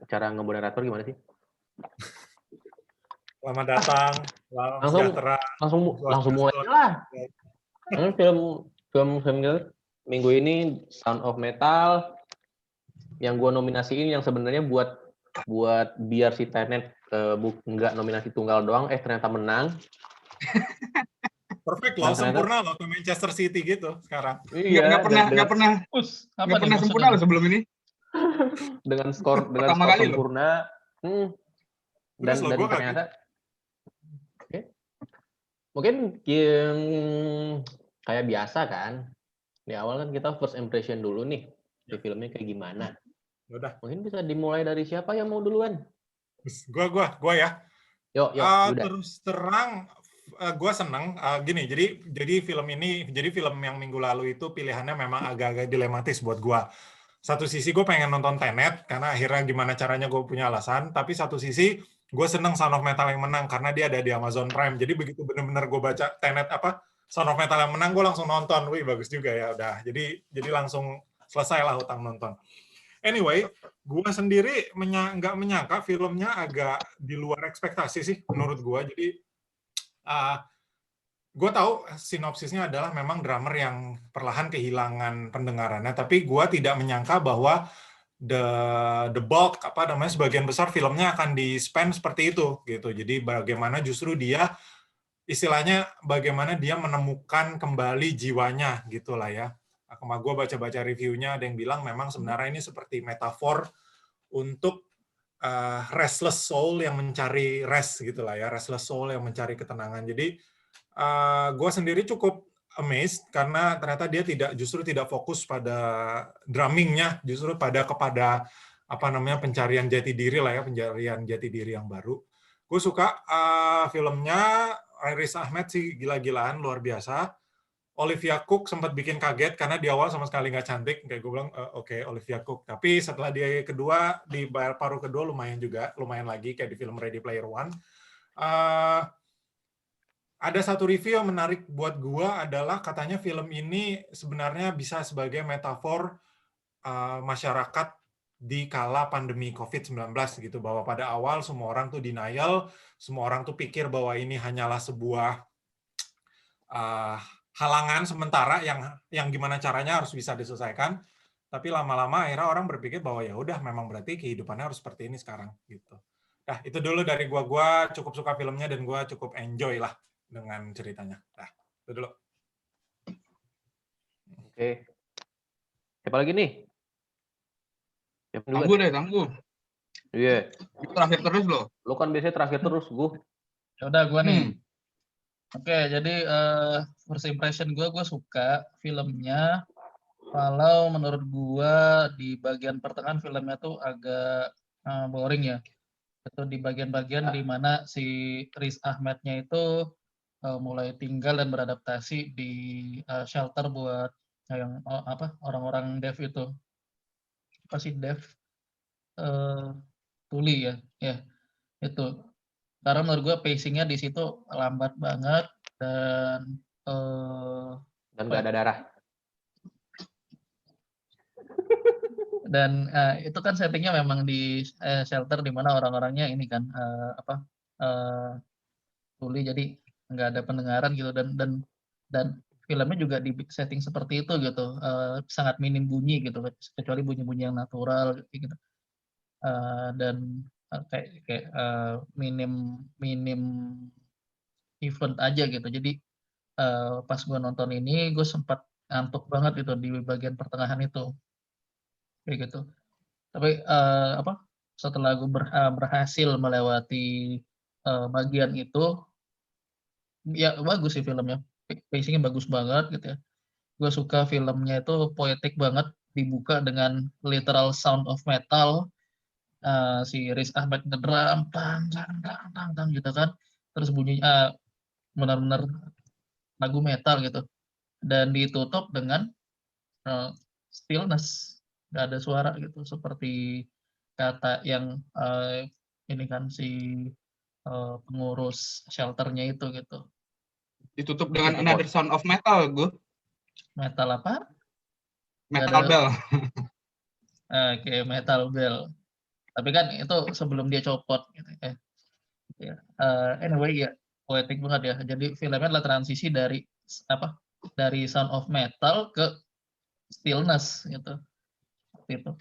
Cara ngemoderator gimana sih? Selamat datang, salam sejahtera. Langsung mulai lah. Film kita minggu ini Sound of Metal yang gue nominasiin yang sebenarnya buat biar si Tenet nggak nominasi tunggal doang, ternyata menang. Perfect loh, sempurna loh ke Manchester City gitu sekarang. Iya, nggak pernah sempurna loh sebelum ini. Dengan skor sempurna. Dan ternyata mungkin kayak biasa kan, di awal kan kita first impression dulu nih di filmnya kayak gimana. Udah. Mungkin bisa dimulai dari siapa yang mau duluan? Gua ya. Yuk, terus terang, gue seneng gini. Jadi film yang minggu lalu itu pilihannya memang agak-agak dilematis buat gue. Satu sisi gue pengen nonton Tenet karena akhirnya gimana caranya gue punya alasan. Tapi satu sisi gue seneng Sound of Metal yang menang karena dia ada di Amazon Prime. Jadi begitu bener-bener gue baca Tenet Sound of Metal yang menang, gue langsung nonton. Wih, bagus juga ya, udah. Jadi langsung selesai lah utang nonton. Anyway, gue sendiri nggak menyangka filmnya agak di luar ekspektasi sih menurut gue. Jadi gue tahu sinopsisnya adalah memang drummer yang perlahan kehilangan pendengarannya, tapi gue tidak menyangka bahwa the bulk sebagian besar filmnya akan di-spend seperti itu gitu. Jadi bagaimana justru dia istilahnya bagaimana dia menemukan kembali jiwanya gitulah ya. Gue baca-baca reviewnya, ada yang bilang memang sebenarnya ini seperti metafor untuk restless soul yang mencari rest gitulah ya, restless soul yang mencari ketenangan. Jadi gue sendiri cukup amazed karena ternyata dia justru tidak fokus pada drummingnya, justru kepada pencarian jati diri lah ya, pencarian jati diri yang baru. Gue suka filmnya. Riz Ahmed sih gila-gilaan, luar biasa. Olivia Cook sempat bikin kaget karena di awal sama sekali nggak cantik, kayak gue bilang oke, Olivia Cook. Tapi setelah dia kedua, di paruh kedua lumayan lagi kayak di film Ready Player One. Ada satu review yang menarik buat gue adalah katanya film ini sebenarnya bisa sebagai metafor masyarakat di kala pandemi COVID-19 gitu, bahwa pada awal semua orang tuh denial, semua orang tuh pikir bahwa ini hanyalah sebuah halangan sementara yang gimana caranya harus bisa diselesaikan, tapi lama-lama akhirnya orang berpikir bahwa ya udah memang berarti kehidupannya harus seperti ini sekarang gitu. Nah, itu dulu dari gua cukup suka filmnya dan gua cukup enjoy lah dengan ceritanya. Nah, itu dulu. Oke. Siapa lagi nih? Tangguh. Iya. Terakhir terus loh. Lo kan biasanya terakhir terus, gue. Ya udah gue nih. Oke, jadi first impression gue suka filmnya. Kalau menurut gue di bagian pertengahan filmnya tuh agak boring ya. Itu di bagian-bagian di mana si Riz Ahmednya itu mulai tinggal dan beradaptasi di shelter buat yang orang-orang deaf itu. Apa sih deaf? Tuli ya itu. Karena menurut gue pacingnya di situ lambat banget dan nggak ada darah. Dan itu kan settingnya memang di shelter di mana orang-orangnya ini kan tuli, jadi nggak ada pendengaran gitu, dan filmnya juga di setting seperti itu gitu, sangat minim bunyi gitu, kecuali bunyi-bunyi yang natural gitu. Dan kayak minim event aja gitu. Jadi pas gue nonton ini gue sempat ngantuk banget gitu di bagian pertengahan itu kayak gitu. Tapi setelah gue berhasil melewati bagian itu, ya bagus sih filmnya, pacingnya bagus banget gitu ya. Gue suka filmnya itu poetik banget, dibuka dengan literal sound of metal. Si Riz Ahmed ngedrum tang gitu kan, terus bunyinya benar-benar lagu metal gitu, dan ditutup dengan stillness, nggak ada suara gitu, seperti kata yang ini kan si pengurus shelternya itu gitu. Ditutup dengan Another Sound of Metal, gue. Metal apa? Metal Bell. kayak Metal Bell. Tapi kan itu sebelum dia copot gitu ya. Anyway ya, poetik banget ya. Jadi filmnya adalah transisi dari Sound of Metal ke Stillness gitu. Seperti itu.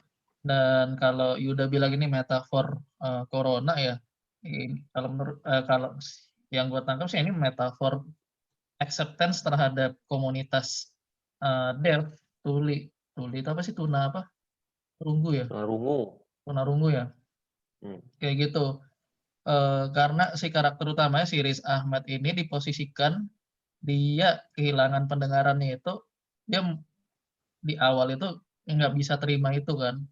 Dan kalau Yuda bilang ini metafor corona ya, kalau yang gue tangkap sih ini metafor acceptance terhadap komunitas deaf, tuli itu apa sih, rungu ya, tunarungu ya, kayak gitu. Karena si karakter utamanya si Riz Ahmed ini diposisikan dia kehilangan pendengarannya itu, dia di awal itu nggak bisa terima itu kan,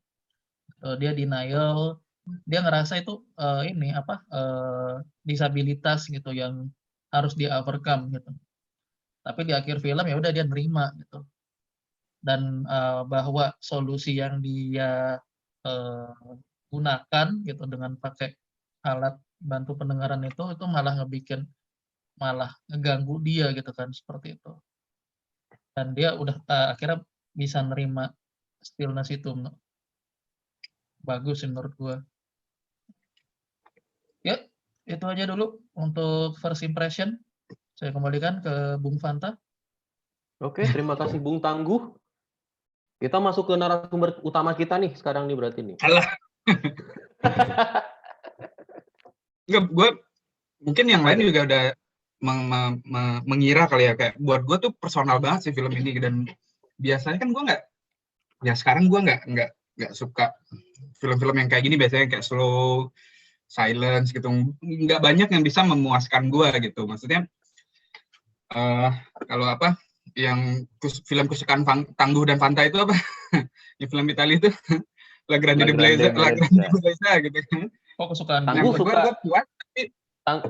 dia denial, dia ngerasa itu disabilitas gitu yang harus dia overcome gitu. Tapi di akhir film ya udah dia nerima gitu. Dan bahwa solusi yang dia gunakan gitu dengan pakai alat bantu pendengaran itu malah ngeganggu dia gitu kan, seperti itu. Dan dia udah akhirnya bisa nerima stillness itu. Bagus sih menurut gua. Ya, itu aja dulu untuk first impression. Saya kembalikan ke Bung Fanta. Oke, terima kasih Bung Tangguh. Kita masuk ke narasumber utama kita nih sekarang nih berarti nih. Alah. Enggak, gue mungkin yang lain juga udah mengira kali ya, kayak buat gue tuh personal banget sih film ini. Dan biasanya kan gue sekarang gue nggak suka film-film yang kayak gini, biasanya kayak slow silence gitu, nggak banyak yang bisa memuaskan gue gitu. Maksudnya kalau yang film kesukaan Tangguh dan Fanta itu apa? Di film Italia itu La Grande Bellezza gitu kan. Oh, kesukaan Tangguh suka. Gue puas, tapi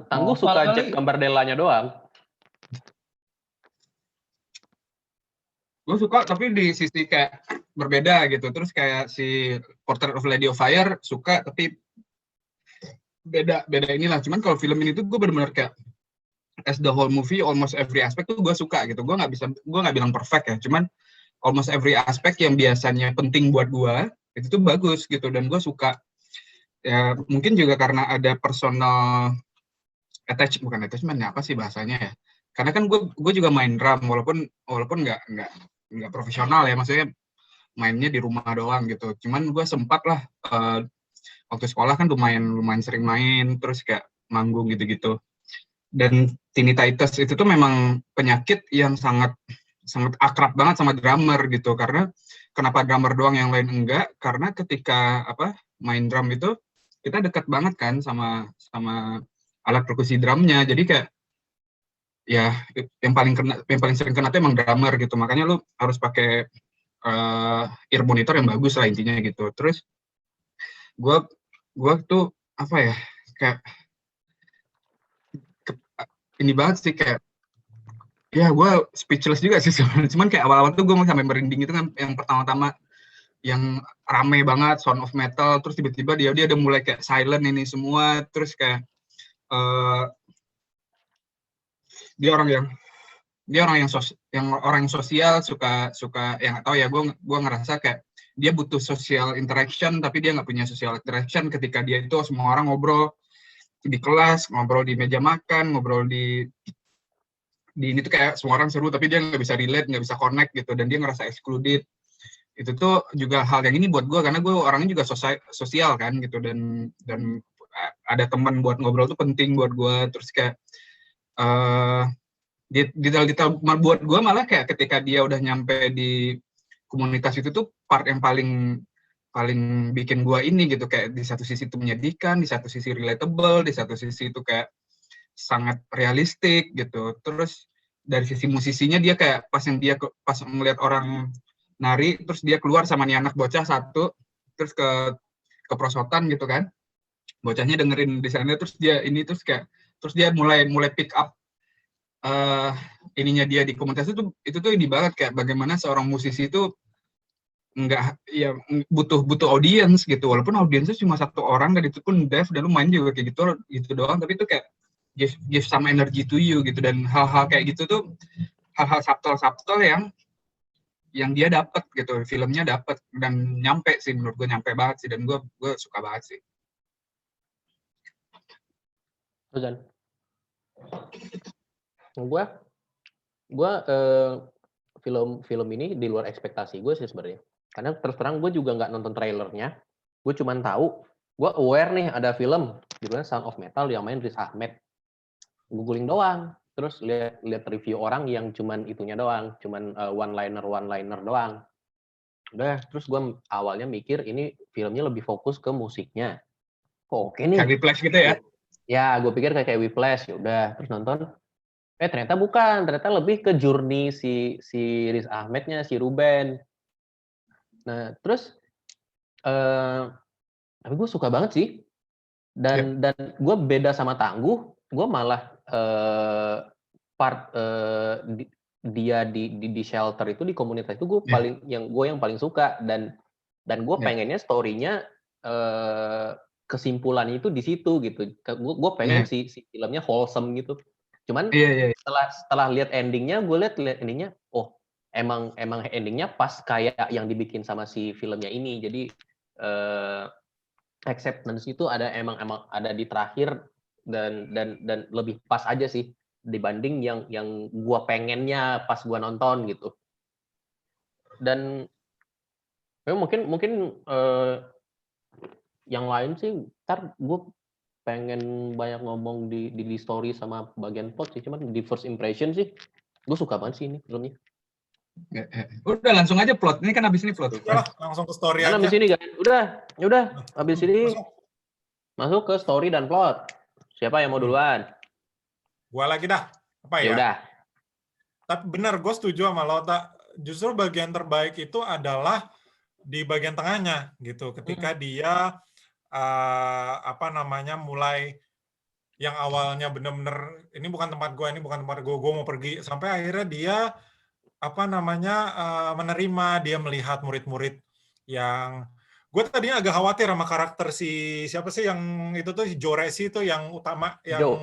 Tangguh suka Jack Gambardellanya doang. Gue suka tapi di sisi kayak berbeda gitu. Terus kayak si Portrait of Lady of Fire suka tapi beda inilah. Cuman kalau film ini tuh gue benar-benar kayak as the whole movie, almost every aspect tuh gue suka gitu. Gue nggak bilang perfect ya, cuman almost every aspect yang biasanya penting buat gue itu tuh bagus gitu, dan gue suka. Ya mungkin juga karena ada personal bukan attachment ya, apa sih bahasanya ya, karena kan gue juga main drum walaupun nggak profesional ya, maksudnya mainnya di rumah doang gitu. Cuman gue sempat lah waktu sekolah kan lumayan sering main, terus kayak manggung gitu-gitu. Dan tinnitus itu tuh memang penyakit yang sangat akrab banget sama drummer gitu. Karena kenapa drummer doang yang lain enggak? Karena ketika main drum itu kita dekat banget kan sama alat perkusi drumnya. Jadi kayak ya yang paling sering kena tuh emang drummer gitu. Makanya lu harus pakai ear monitor yang bagus lah intinya gitu. Terus gue tuh kayak ini banget sih, kayak ya gue speechless juga sih sebenarnya. Cuman kayak awal-awal tuh gue mau sampai merinding itu kan, yang pertama-tama yang rame banget Sound of Metal, terus tiba-tiba dia udah mulai kayak silent ini semua, terus kayak dia orang yang sosial, suka yang atau ya gue ngerasa kayak dia butuh social interaction tapi dia nggak punya social interaction ketika dia itu semua orang ngobrol di kelas, ngobrol di meja makan, ngobrol di ini tuh kayak semua orang seru tapi dia nggak bisa relate, nggak bisa connect gitu, dan dia ngerasa excluded. Itu tuh juga hal yang ini buat gue, karena gue orangnya juga sosial kan gitu, dan ada teman buat ngobrol tuh penting buat gue. Terus kayak detail buat gue malah kayak ketika dia udah nyampe di komunitas itu tuh part yang paling bikin gue ini gitu, kayak di satu sisi itu menyedihkan, di satu sisi relatable, di satu sisi itu kayak sangat realistik gitu. Terus dari sisi musisinya dia kayak pas melihat orang nari, terus dia keluar sama nih anak bocah satu, terus ke prosotan gitu kan, bocahnya dengerin di sana, terus dia mulai pick up ininya dia di komunitas itu tuh ini banget, kayak bagaimana seorang musisi itu butuh audience gitu, walaupun audiensnya cuma satu orang dan itu pun deaf, dan lu main juga kayak gitu doang, tapi itu kayak give some energy to you gitu. Dan hal-hal kayak gitu tuh hal-hal subtle yang yang dia dapat gitu, filmnya dapat dan nyampe sih, menurut gue nyampe banget sih, dan gue suka banget sih. Terus film ini di luar ekspektasi gue sih sebenarnya. Karena terus terang gue juga nggak nonton trailernya. Gue cuma tahu, gue aware nih ada film judulnya Sound of Metal yang main Riz Ahmed. Googling doang, terus lihat review orang yang cuman itunya doang, cuman one liner doang. Udah, terus gue awalnya mikir ini filmnya lebih fokus ke musiknya. Kok oke nih. Kayak Whiplash gitu ya? Ya, gue pikir kayak Whiplash. Ya udah, terus nonton. Ternyata bukan, ternyata lebih ke journey si Riz Ahmednya, si Ruben. Nah, terus tapi gue suka banget sih. Dan gue beda sama Tangguh, gue malah dia di shelter itu, di komunitas itu gue yang paling suka, dan gue pengennya story-nya kesimpulannya itu di situ gitu. Gue pengen si filmnya wholesome gitu. Cuman setelah lihat endingnya, gue lihat endingnya, oh emang endingnya pas kayak yang dibikin sama si filmnya ini. Jadi acceptance itu emang ada di terakhir, dan lebih pas aja sih dibanding yang gua pengennya pas gua nonton gitu. Dan mungkin yang lain sih ntar gue pengen banyak ngomong di story sama bagian plot sih, cuman di first impression sih gue suka banget sih ini filmnya. Udah langsung aja plot. Ini kan habis ini plot. Udah, langsung ke story aja. Habis ini kan, udah habis ini masuk ke story dan plot. Siapa yang mau duluan? Gua lagi dah. Apa ya? Udah. Tapi benar, gue setuju sama lo. Justru bagian terbaik itu adalah di bagian tengahnya gitu. Ketika dia mulai yang awalnya bener-bener ini bukan tempat gue, gue mau pergi, sampai akhirnya dia menerima, dia melihat murid-murid yang gue tadinya agak khawatir sama karakter siapa sih yang itu tuh, Joe Resi itu yang utama, yang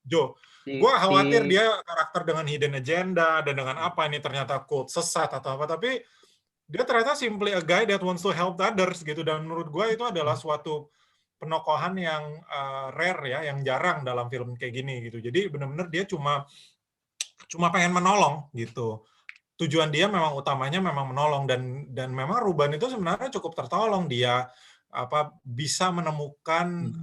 Joe. Gue khawatir dia karakter dengan hidden agenda dan dengan apa ini ternyata cult sesat atau apa, tapi dia ternyata simply a guy that wants to help others gitu, dan menurut gue itu adalah suatu penokohan yang rare ya, yang jarang dalam film kayak gini gitu. Jadi benar-benar dia cuma pengen menolong gitu. Tujuan dia memang utamanya memang menolong, dan memang Ruben itu sebenarnya cukup tertolong. Dia bisa menemukan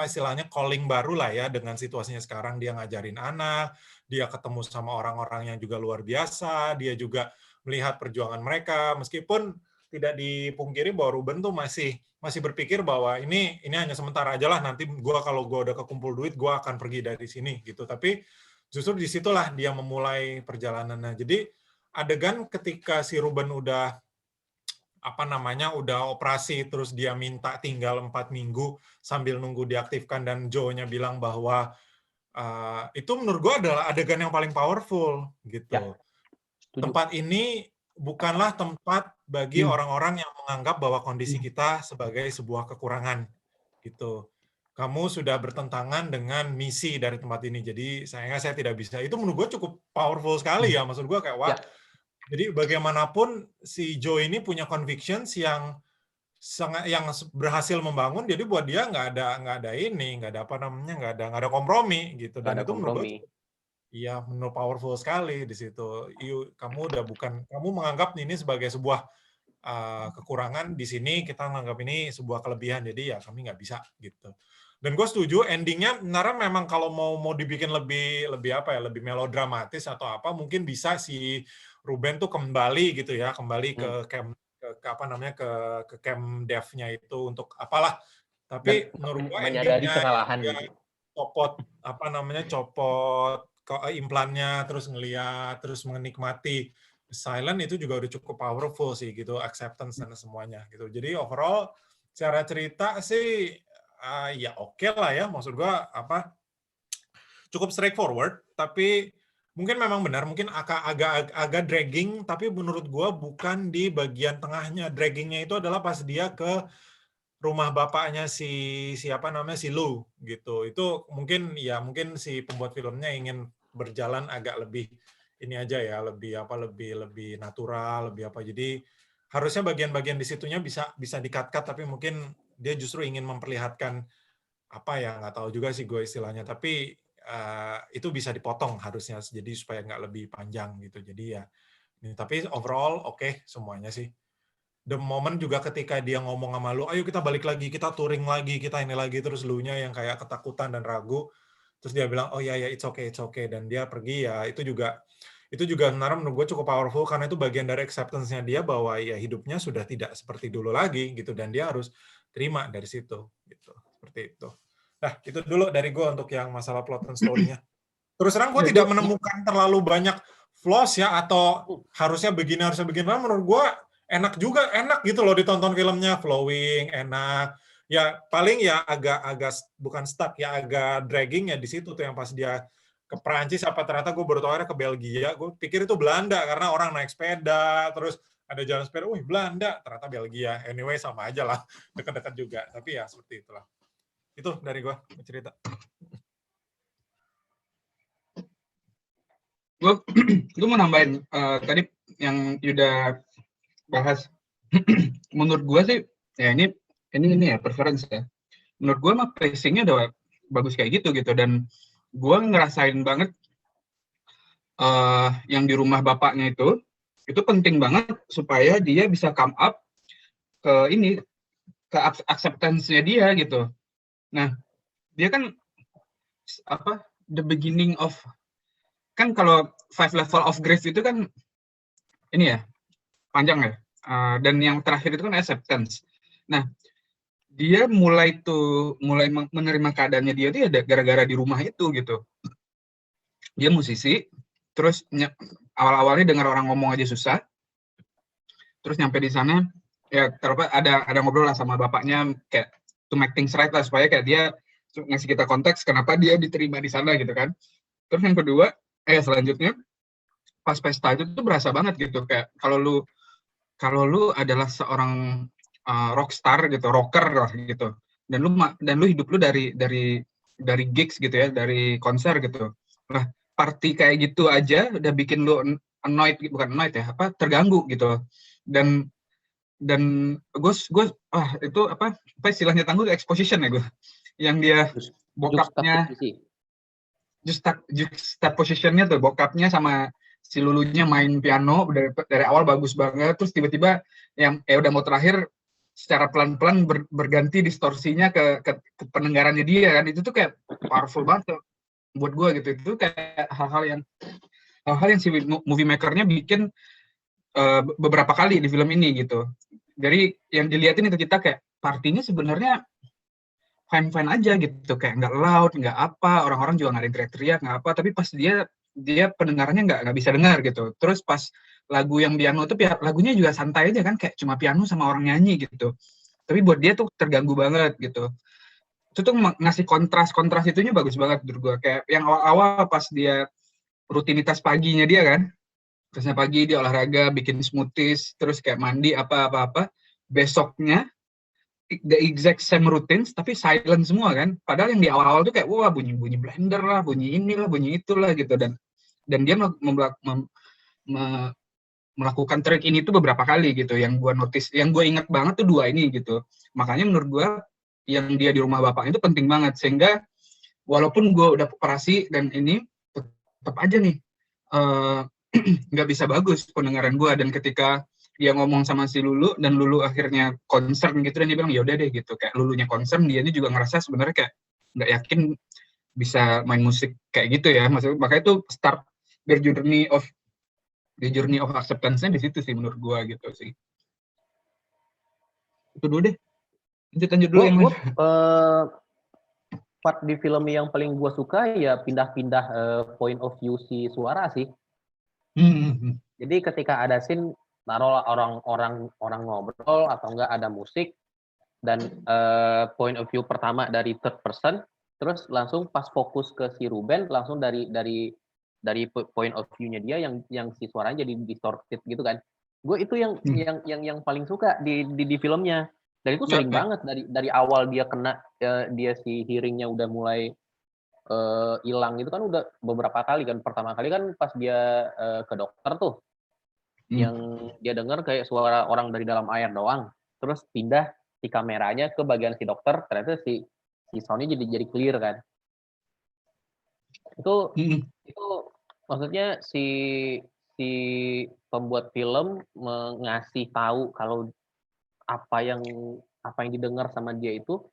istilahnya calling baru lah ya dengan situasinya sekarang. Dia ngajarin anak, dia ketemu sama orang-orang yang juga luar biasa, dia juga melihat perjuangan mereka, meskipun tidak dipungkiri bahwa Ruben tuh masih berpikir bahwa ini hanya sementara aja lah, nanti kalau gue udah kekumpul duit gue akan pergi dari sini gitu. Tapi justru disitulah dia memulai perjalanannya. Jadi adegan ketika si Ruben udah udah operasi, terus dia minta tinggal 4 minggu sambil nunggu diaktifkan, dan Joe-nya bilang bahwa itu menurut gue adalah adegan yang paling powerful gitu. Tempat ini bukanlah tempat bagi orang-orang yang menganggap bahwa kondisi kita sebagai sebuah kekurangan gitu. Kamu sudah bertentangan dengan misi dari tempat ini, jadi sayangnya saya tidak bisa. Itu menurut gue cukup powerful sekali ya, maksud gue kayak wah. Jadi bagaimanapun si Joe ini punya convictions yang berhasil membangun, jadi buat dia nggak ada kompromi gitu. Dan itu menurut gue menurut powerful sekali di situ. Kamu menganggap ini sebagai sebuah kekurangan, di sini kita menganggap ini sebuah kelebihan, jadi ya kami nggak bisa gitu. Dan gue setuju endingnya sebenarnya memang kalau mau dibikin lebih melodramatis atau apa, mungkin bisa si Ruben tuh kembali gitu ya, kembali ke camp ke camp dev-nya itu untuk apalah. Tapi menurut gue endingnya kesalahan dia copot implannya, terus ngeliat, terus menikmati silent, itu juga udah cukup powerful sih gitu, acceptance dan semuanya gitu. Jadi overall secara cerita sih ya oke lah ya, maksud gua cukup straightforward, tapi mungkin memang benar, mungkin agak dragging, tapi menurut gua bukan di bagian tengahnya. Draggingnya itu adalah pas dia ke rumah bapaknya si Lou gitu. Itu mungkin si pembuat filmnya ingin berjalan agak lebih ini aja ya, lebih natural, lebih apa. Jadi harusnya bagian-bagian di situnya bisa di-cut-cut, tapi mungkin dia justru ingin memperlihatkan apa ya, nggak tahu juga sih gue istilahnya, tapi itu bisa dipotong harusnya, jadi supaya nggak lebih panjang gitu. Jadi ya, tapi overall oke semuanya sih. The moment juga ketika dia ngomong sama lu, ayo kita balik lagi, kita touring lagi, kita ini lagi, terus lu-nya yang kayak ketakutan dan ragu, terus dia bilang, oh ya, it's okay, dan dia pergi, ya itu juga sebenarnya menurut gue cukup powerful, karena itu bagian dari acceptance-nya dia bahwa ya hidupnya sudah tidak seperti dulu lagi, gitu, dan dia harus terima dari situ, gitu, seperti itu. Nah, itu dulu dari gue untuk yang masalah plot and story-nya. Terus terang gue tidak menemukan terlalu banyak flaws ya, atau harusnya begini, menurut gue enak gitu loh ditonton filmnya, flowing, enak. Ya paling ya agak bukan stuck ya, agak dragging ya di situ tuh, yang pas dia ke Prancis apa ternyata gue baru tahu akhirnya ke Belgia. Gue pikir itu Belanda karena orang naik sepeda, terus ada jalan sepeda, wih Belanda, ternyata Belgia. Anyway sama aja lah, dekat-dekat juga. Tapi ya seperti itulah. Itu dari gue cerita. Gue mau nambahin tadi yang Yuda bahas. Menurut gue sih ya ini ya preference ya. Menurut gue mah pacingnya udah bagus kayak gitu, dan gue ngerasain banget yang di rumah bapaknya itu penting banget supaya dia bisa come up ke acceptance-nya dia gitu. Nah, dia kan the beginning of, kan kalau 5 level of grief itu kan ini ya panjang ya, dan yang terakhir itu kan acceptance. Nah, dia mulai menerima keadaannya dia tuh ya gara-gara di rumah itu gitu. Dia musisi, terus awal-awalnya dengar orang ngomong aja susah, terus nyampe di sana ya ada ngobrol lah sama bapaknya kayak to make things right lah, supaya kayak dia ngasih kita konteks kenapa dia diterima di sana gitu kan. Terus yang kedua selanjutnya pas pesta itu tuh berasa banget gitu, kayak kalau lu adalah seorang rockstar gitu, rocker lah gitu, dan lu hidup lu dari gigs gitu ya, dari konser gitu. Nah, party kayak gitu aja udah bikin lu terganggu gitu. Dan gue itu apa istilahnya tangguh exposition ya gue, yang dia bokapnya juxtapositionnya tuh, bokapnya sama si lulunya main piano dari awal bagus banget, terus tiba-tiba yang udah mau terakhir secara pelan-pelan berganti distorsinya ke pendengarannya dia kan, itu tuh kayak powerful banget tuh buat gue gitu. Itu kayak hal-hal yang si movie makernya bikin beberapa kali di film ini gitu. Jadi yang dilihatin itu kita kayak partinya sebenarnya fine aja gitu, kayak nggak loud, nggak apa, orang-orang juga nggak ada yang teriak-teriak, nggak apa, tapi pas dia pendengarannya nggak bisa dengar gitu. Terus pas lagu yang piano itu lagunya juga santai aja kan, kayak cuma piano sama orang nyanyi gitu, tapi buat dia tuh terganggu banget gitu. Itu tuh ngasih kontras itunya bagus banget menurut gue. Kayak yang awal-awal pas dia rutinitas paginya dia kan, terusnya pagi dia olahraga, bikin smoothies, terus kayak mandi apa-apa, besoknya the exact same routines tapi silent semua kan, padahal yang di awal-awal tuh kayak wah bunyi blender lah, bunyi inilah, bunyi itulah gitu, dan dia melakukan trik ini tuh beberapa kali gitu. Yang gue notice, yang gue ingat banget tuh 2 ini gitu. Makanya menurut gue yang dia di rumah bapak itu penting banget, sehingga walaupun gue udah operasi dan ini tetap aja nih nggak bisa bagus pendengaran gue. Dan ketika dia ngomong sama si Lulu dan Lulu akhirnya concern gitu, dan dia bilang ya udah deh gitu, kayak Lulunya concern, dia ini juga ngerasa sebenarnya kayak nggak yakin bisa main musik kayak gitu ya, maksudnya. Makanya itu start the journey of acceptance-nya di situ sih menurut gua gitu sih. Itu dulu deh, lanjut dulu yang lain. Part di film yang paling gua suka ya pindah-pindah point of view si Suara sih. Jadi ketika ada scene taruh orang ngobrol atau enggak ada musik, dan point of view pertama dari third person, terus langsung pas fokus ke si Ruben langsung dari point of view-nya dia yang si suaranya jadi distorted gitu kan. Gue itu yang paling suka di filmnya. Dan itu sering banget dari awal dia kena dia si hearing-nya udah mulai hilang itu kan udah beberapa kali kan. Pertama kali kan pas dia ke dokter tuh, yang dia dengar kayak suara orang dari dalam air doang. Terus pindah si kameranya ke bagian si dokter, ternyata si soundnya jadi clear kan. Itu maksudnya si pembuat film ngasih tahu kalau apa yang didengar sama dia itu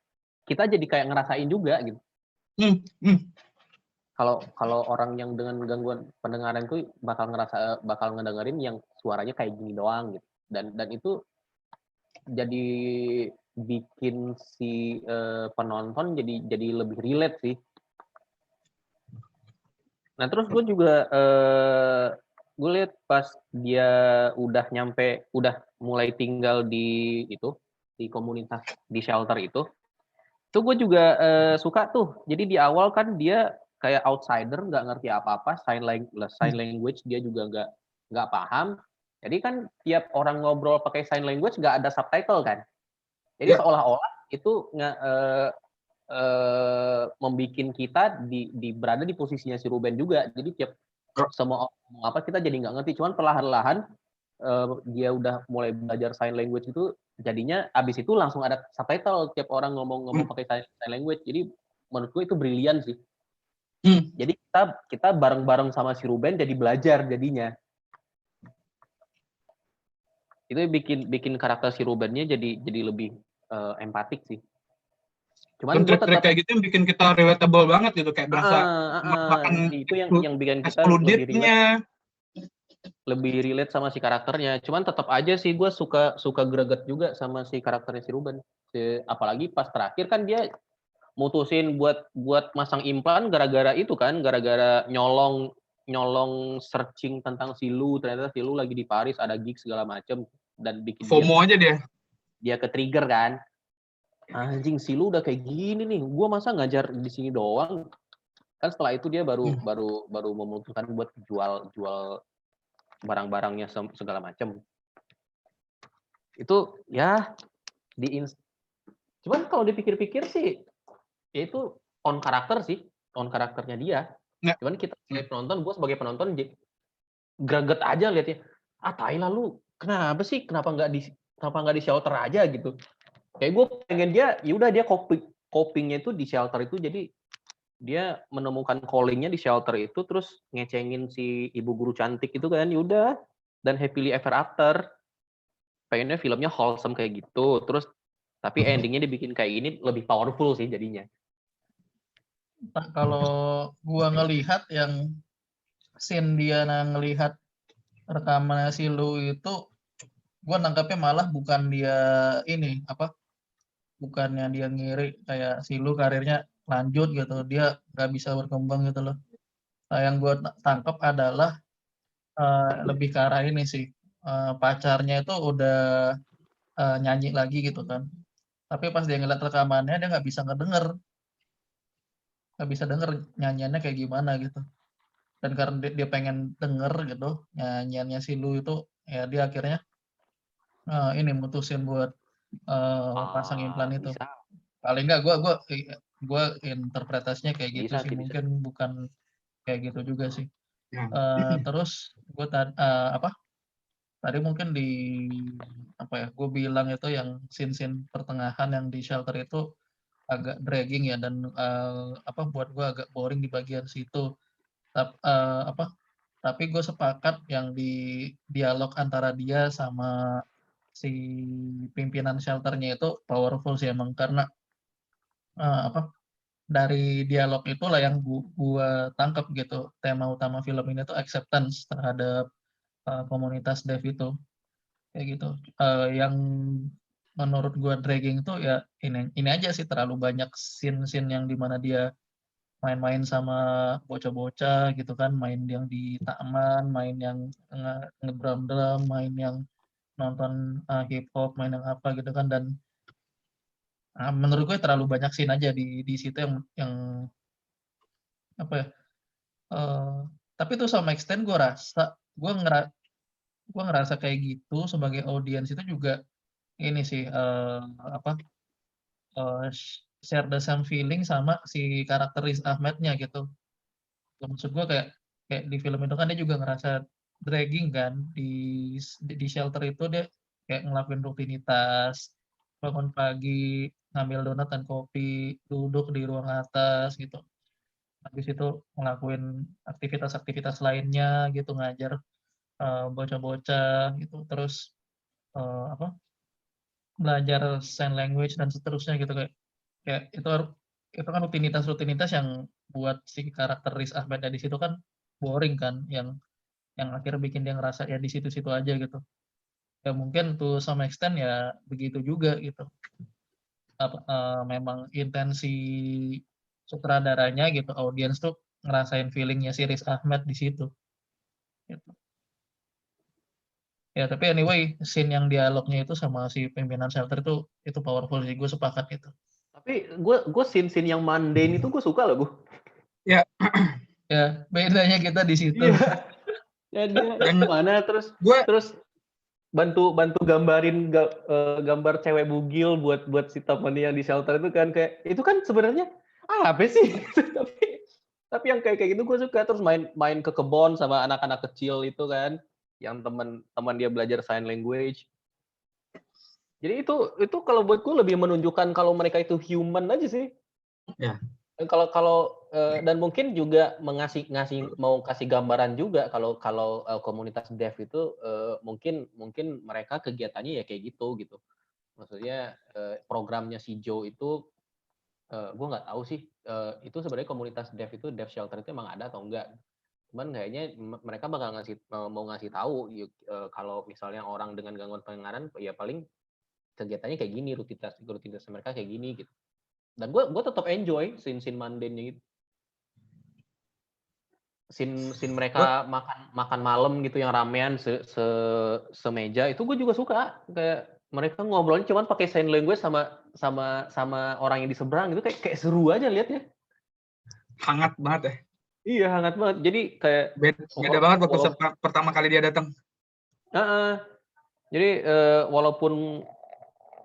kita jadi kayak ngerasain juga gitu. Kalau orang yang dengan gangguan pendengaran itu bakal ngedengerin yang suaranya kayak gini doang gitu. Dan itu jadi bikin si penonton jadi lebih relate sih. Nah terus gue juga gue lihat pas dia udah mulai tinggal di komunitas di shelter itu gue juga suka tuh. Jadi di awal kan dia kayak outsider, nggak ngerti apa-apa, sign language dia juga nggak paham. Jadi kan tiap orang ngobrol pakai sign language nggak ada subtitle kan. Jadi seolah-olah itu membikin kita berada di posisinya si Ruben juga. Jadi tiap semua ngomong apa kita jadi nggak ngerti. Cuman perlahan-lahan dia udah mulai belajar sign language itu, jadinya abis itu langsung ada subtitle tiap orang ngomong pakai sign language. Jadi menurut gue itu brilian sih. Jadi kita bareng-bareng sama si Ruben jadi belajar jadinya. Itu bikin karakter si Rubennya jadi lebih empatik sih. Cuman gue tetap kayak gitu yang bikin kita relatable banget gitu, kayak berasa itu yang bikin kita lebih relate sama si karakternya. Cuman tetap aja sih gue suka greget juga sama si karakternya si Ruben. Apalagi pas terakhir kan dia mutusin buat masang implan gara-gara itu kan, gara-gara nyolong searching tentang si Lu. Ternyata si Lu lagi di Paris ada gig segala macem dan bikin FOMO aja dia ke trigger kan. Anjing, si Lu udah kayak gini nih, gue masa ngajar di sini doang. Kan setelah itu dia baru memutuskan buat jual barang-barangnya segala macam. Itu ya cuman kalau dipikir-pikir sih ya itu on karakternya dia. Cuman kita sebagai penonton, gue sebagai penonton greget aja liatnya. Tai lah lu, kenapa nggak di shelter aja gitu. Kayak gue pengen dia copingnya itu di shelter itu, jadi dia menemukan callingnya di shelter itu, terus ngecengin si ibu guru cantik itu kan, yaudah, dan happily ever after. Pengennya filmnya wholesome kayak gitu, terus tapi endingnya dibikin kayak ini lebih powerful sih jadinya. Kalau gua ngelihat yang scene dia ngelihat rekaman si Lu itu, gua nangkapnya malah bukan dia bukannya dia ngiri kayak si Lu karirnya lanjut gitu, dia nggak bisa berkembang gitu loh. Nah, yang gue tangkap adalah lebih ke arah ini sih, pacarnya itu udah nyanyi lagi gitu kan, tapi pas dia ngeliat rekamannya dia nggak bisa denger nyanyiannya kayak gimana gitu. Dan karena dia pengen denger gitu nyanyiannya si Lu itu, ya dia akhirnya ini mutusin buat pasang implan itu. Bisa. Paling nggak gue interpretasinya kayak gitu sih. Mungkin bukan kayak gitu juga sih. Terus gue tadi mungkin gue bilang itu yang scene pertengahan yang di shelter itu agak dragging ya, dan buat gue agak boring di bagian situ. Tapi gue sepakat yang di dialog antara dia sama si pimpinan shelternya itu powerful sih emang, karena dari dialog itulah yang gue tangkap gitu, tema utama film ini tuh acceptance terhadap komunitas dev itu kayak gitu. Yang menurut gue dragging tuh ya ini aja sih, terlalu banyak scene yang dimana dia main-main sama bocah-bocah gitu kan, main yang di taman, main yang nge-drum, main yang nonton hip hop, main yang apa gitu kan. Dan menurut gue terlalu banyak scene aja di situ yang tapi tuh sama extent gue ngerasa kayak gitu sebagai audiens itu juga ini sih share the same feeling sama si karakter Riz Ahmednya gitu. Maksud gue kayak di film itu kan dia juga ngerasa dragging kan di shelter itu dia kayak ngelakuin rutinitas, bangun pagi, ngambil donat dan kopi, duduk di ruang atas gitu. Habis itu ngelakuin aktivitas-aktivitas lainnya gitu, ngajar bocah-bocah gitu, terus belajar sign language dan seterusnya gitu, kayak itu kan rutinitas yang buat si karakter Riz Ahmed di situ kan boring kan, yang akhirnya bikin dia ngerasa ya di situ-situ aja gitu. Ya mungkin to some extent ya begitu juga gitu. Memang intensi sutradaranya gitu, audiens tuh ngerasain feelingnya si Riz Ahmed di situ. Gitu. Ya tapi anyway, scene yang dialognya itu sama si pimpinan shelter itu powerful sih, gue sepakat itu. Tapi gue scene yang mundane itu gue suka loh, gue. Ya. Ya bedanya kita di situ. Iya. Ya dia mana terus bantu gambarin gambar cewek bugil buat si temennya yang di shelter itu kan, kayak itu kan sebenarnya apa sih? tapi yang kayak gitu gue suka. Terus main ke kebon sama anak-anak kecil itu kan, yang teman dia belajar sign language. Jadi itu kalau buat gue lebih menunjukkan kalau mereka itu human aja sih. Ya. Kalau dan mungkin juga mau kasih gambaran juga kalau komunitas dev itu mungkin mereka kegiatannya ya kayak gitu. Maksudnya programnya si Joe itu gue nggak tahu sih itu sebenarnya komunitas dev shelter itu emang ada atau enggak. Cuman kayaknya mereka bakal mau ngasih tahu kalau misalnya orang dengan gangguan pendengaran ya paling kegiatannya kayak gini, rutinitas mereka kayak gini gitu. Dan gue tetap enjoy scene mundane-nya gitu. Scene mereka makan malam gitu yang ramean semeja itu gue juga suka. Kayak mereka ngobrolnya cuman pakai sign language sama orang yang di seberang gitu, kayak seru aja liatnya. Hangat banget ya. Iya, hangat banget. Jadi kayak beda banget waktu pertama kali dia datang. Jadi walaupun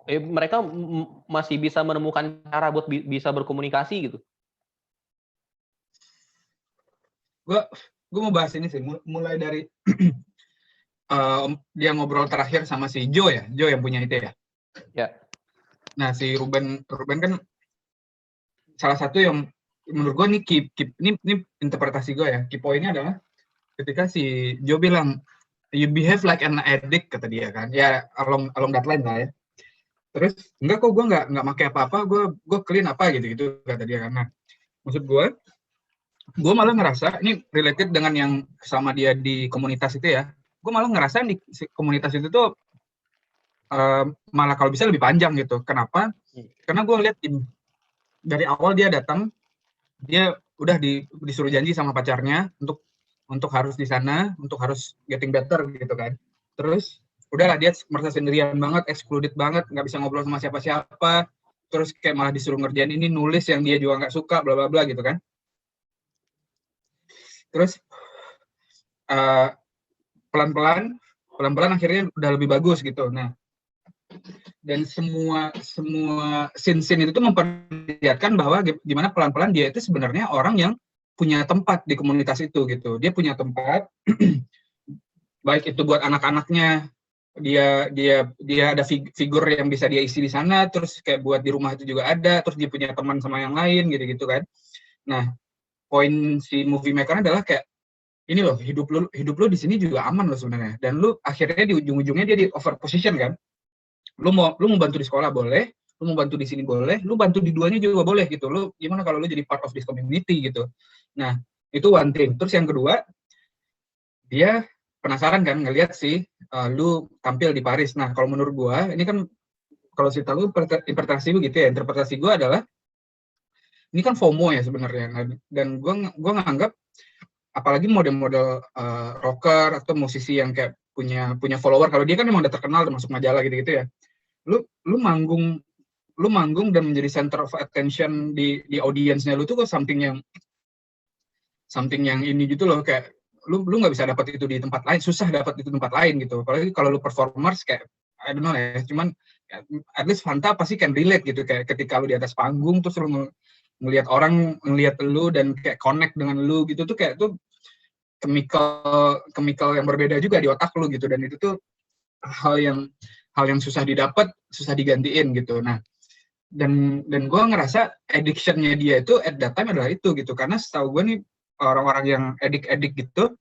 mereka masih bisa menemukan cara buat bisa berkomunikasi gitu. Gue mau bahas ini sih, mulai dari dia ngobrol terakhir sama si Joe yang punya itu ya. Ya. Nah si Ruben kan salah satu yang menurut gue ini interpretasi gue ya. Key point-nya adalah ketika si Joe bilang you behave like an addict, kata dia kan. Ya along that line lah ya. Terus enggak kok, gue nggak pakai apa-apa, gue clean apa gitu kata dia kan. Nah maksud gue malah ngerasa ini related dengan yang sama dia di komunitas itu ya. Gue malah ngerasa di komunitas itu tuh malah kalau bisa lebih panjang gitu. Kenapa? Karena gue lihat dari awal dia datang, dia udah disuruh janji sama pacarnya untuk harus di sana, untuk harus getting better gitu kan. Terus udahlah dia merasa sendirian banget, excluded banget, nggak bisa ngobrol sama siapa-siapa. Terus kayak malah disuruh ngerjain ini, nulis yang dia juga nggak suka, bla bla bla gitu kan. Terus pelan-pelan akhirnya udah lebih bagus gitu. Nah, dan semua scene itu tuh memperlihatkan bahwa gimana pelan-pelan dia itu sebenarnya orang yang punya tempat di komunitas itu gitu. Dia punya tempat baik itu buat anak-anaknya, dia ada figur yang bisa dia isi di sana, terus kayak buat di rumah itu juga ada, terus dia punya teman sama yang lain gitu kan. Nah, poin si movie maker adalah kayak ini loh, hidup lu di sini juga aman loh sebenarnya. Dan lu akhirnya di ujung-ujungnya dia di over position kan. Lu mau bantu di sekolah boleh, lu mau bantu di sini boleh, lu bantu di duanya juga boleh gitu. Lu gimana kalau lu jadi part of this community gitu. Nah, itu one thing. Terus yang kedua, dia penasaran kan ngelihat sih lu tampil di Paris. Nah, kalau menurut gua, ini kan kalau cerita lu interpretasi begitu ya. Interpretasi gua adalah ini kan FOMO ya sebenarnya. Dan gua nganggap apalagi model-model rocker atau musisi yang kayak punya follower, kalau dia kan memang udah terkenal termasuk majalah gitu ya. Lu manggung dan menjadi center of attention di audiensnya lu tuh kok something yang ini gitu loh, kayak lu nggak bisa dapat itu di tempat lain, susah dapat itu di tempat lain gitu. Apalagi kalau lu performers kayak I don't know ya, cuman at least Fanta pasti can relate gitu, kayak ketika lu di atas panggung terus lu ngelihat orang ngelihat lu dan kayak connect dengan lu gitu tuh, kayak tuh chemical yang berbeda juga di otak lu gitu, dan itu tuh hal yang susah didapat, susah digantiin gitu. Nah, dan gue ngerasa addiction-nya dia itu at that time adalah itu gitu, karena setahu gue nih orang-orang yang addict gitu,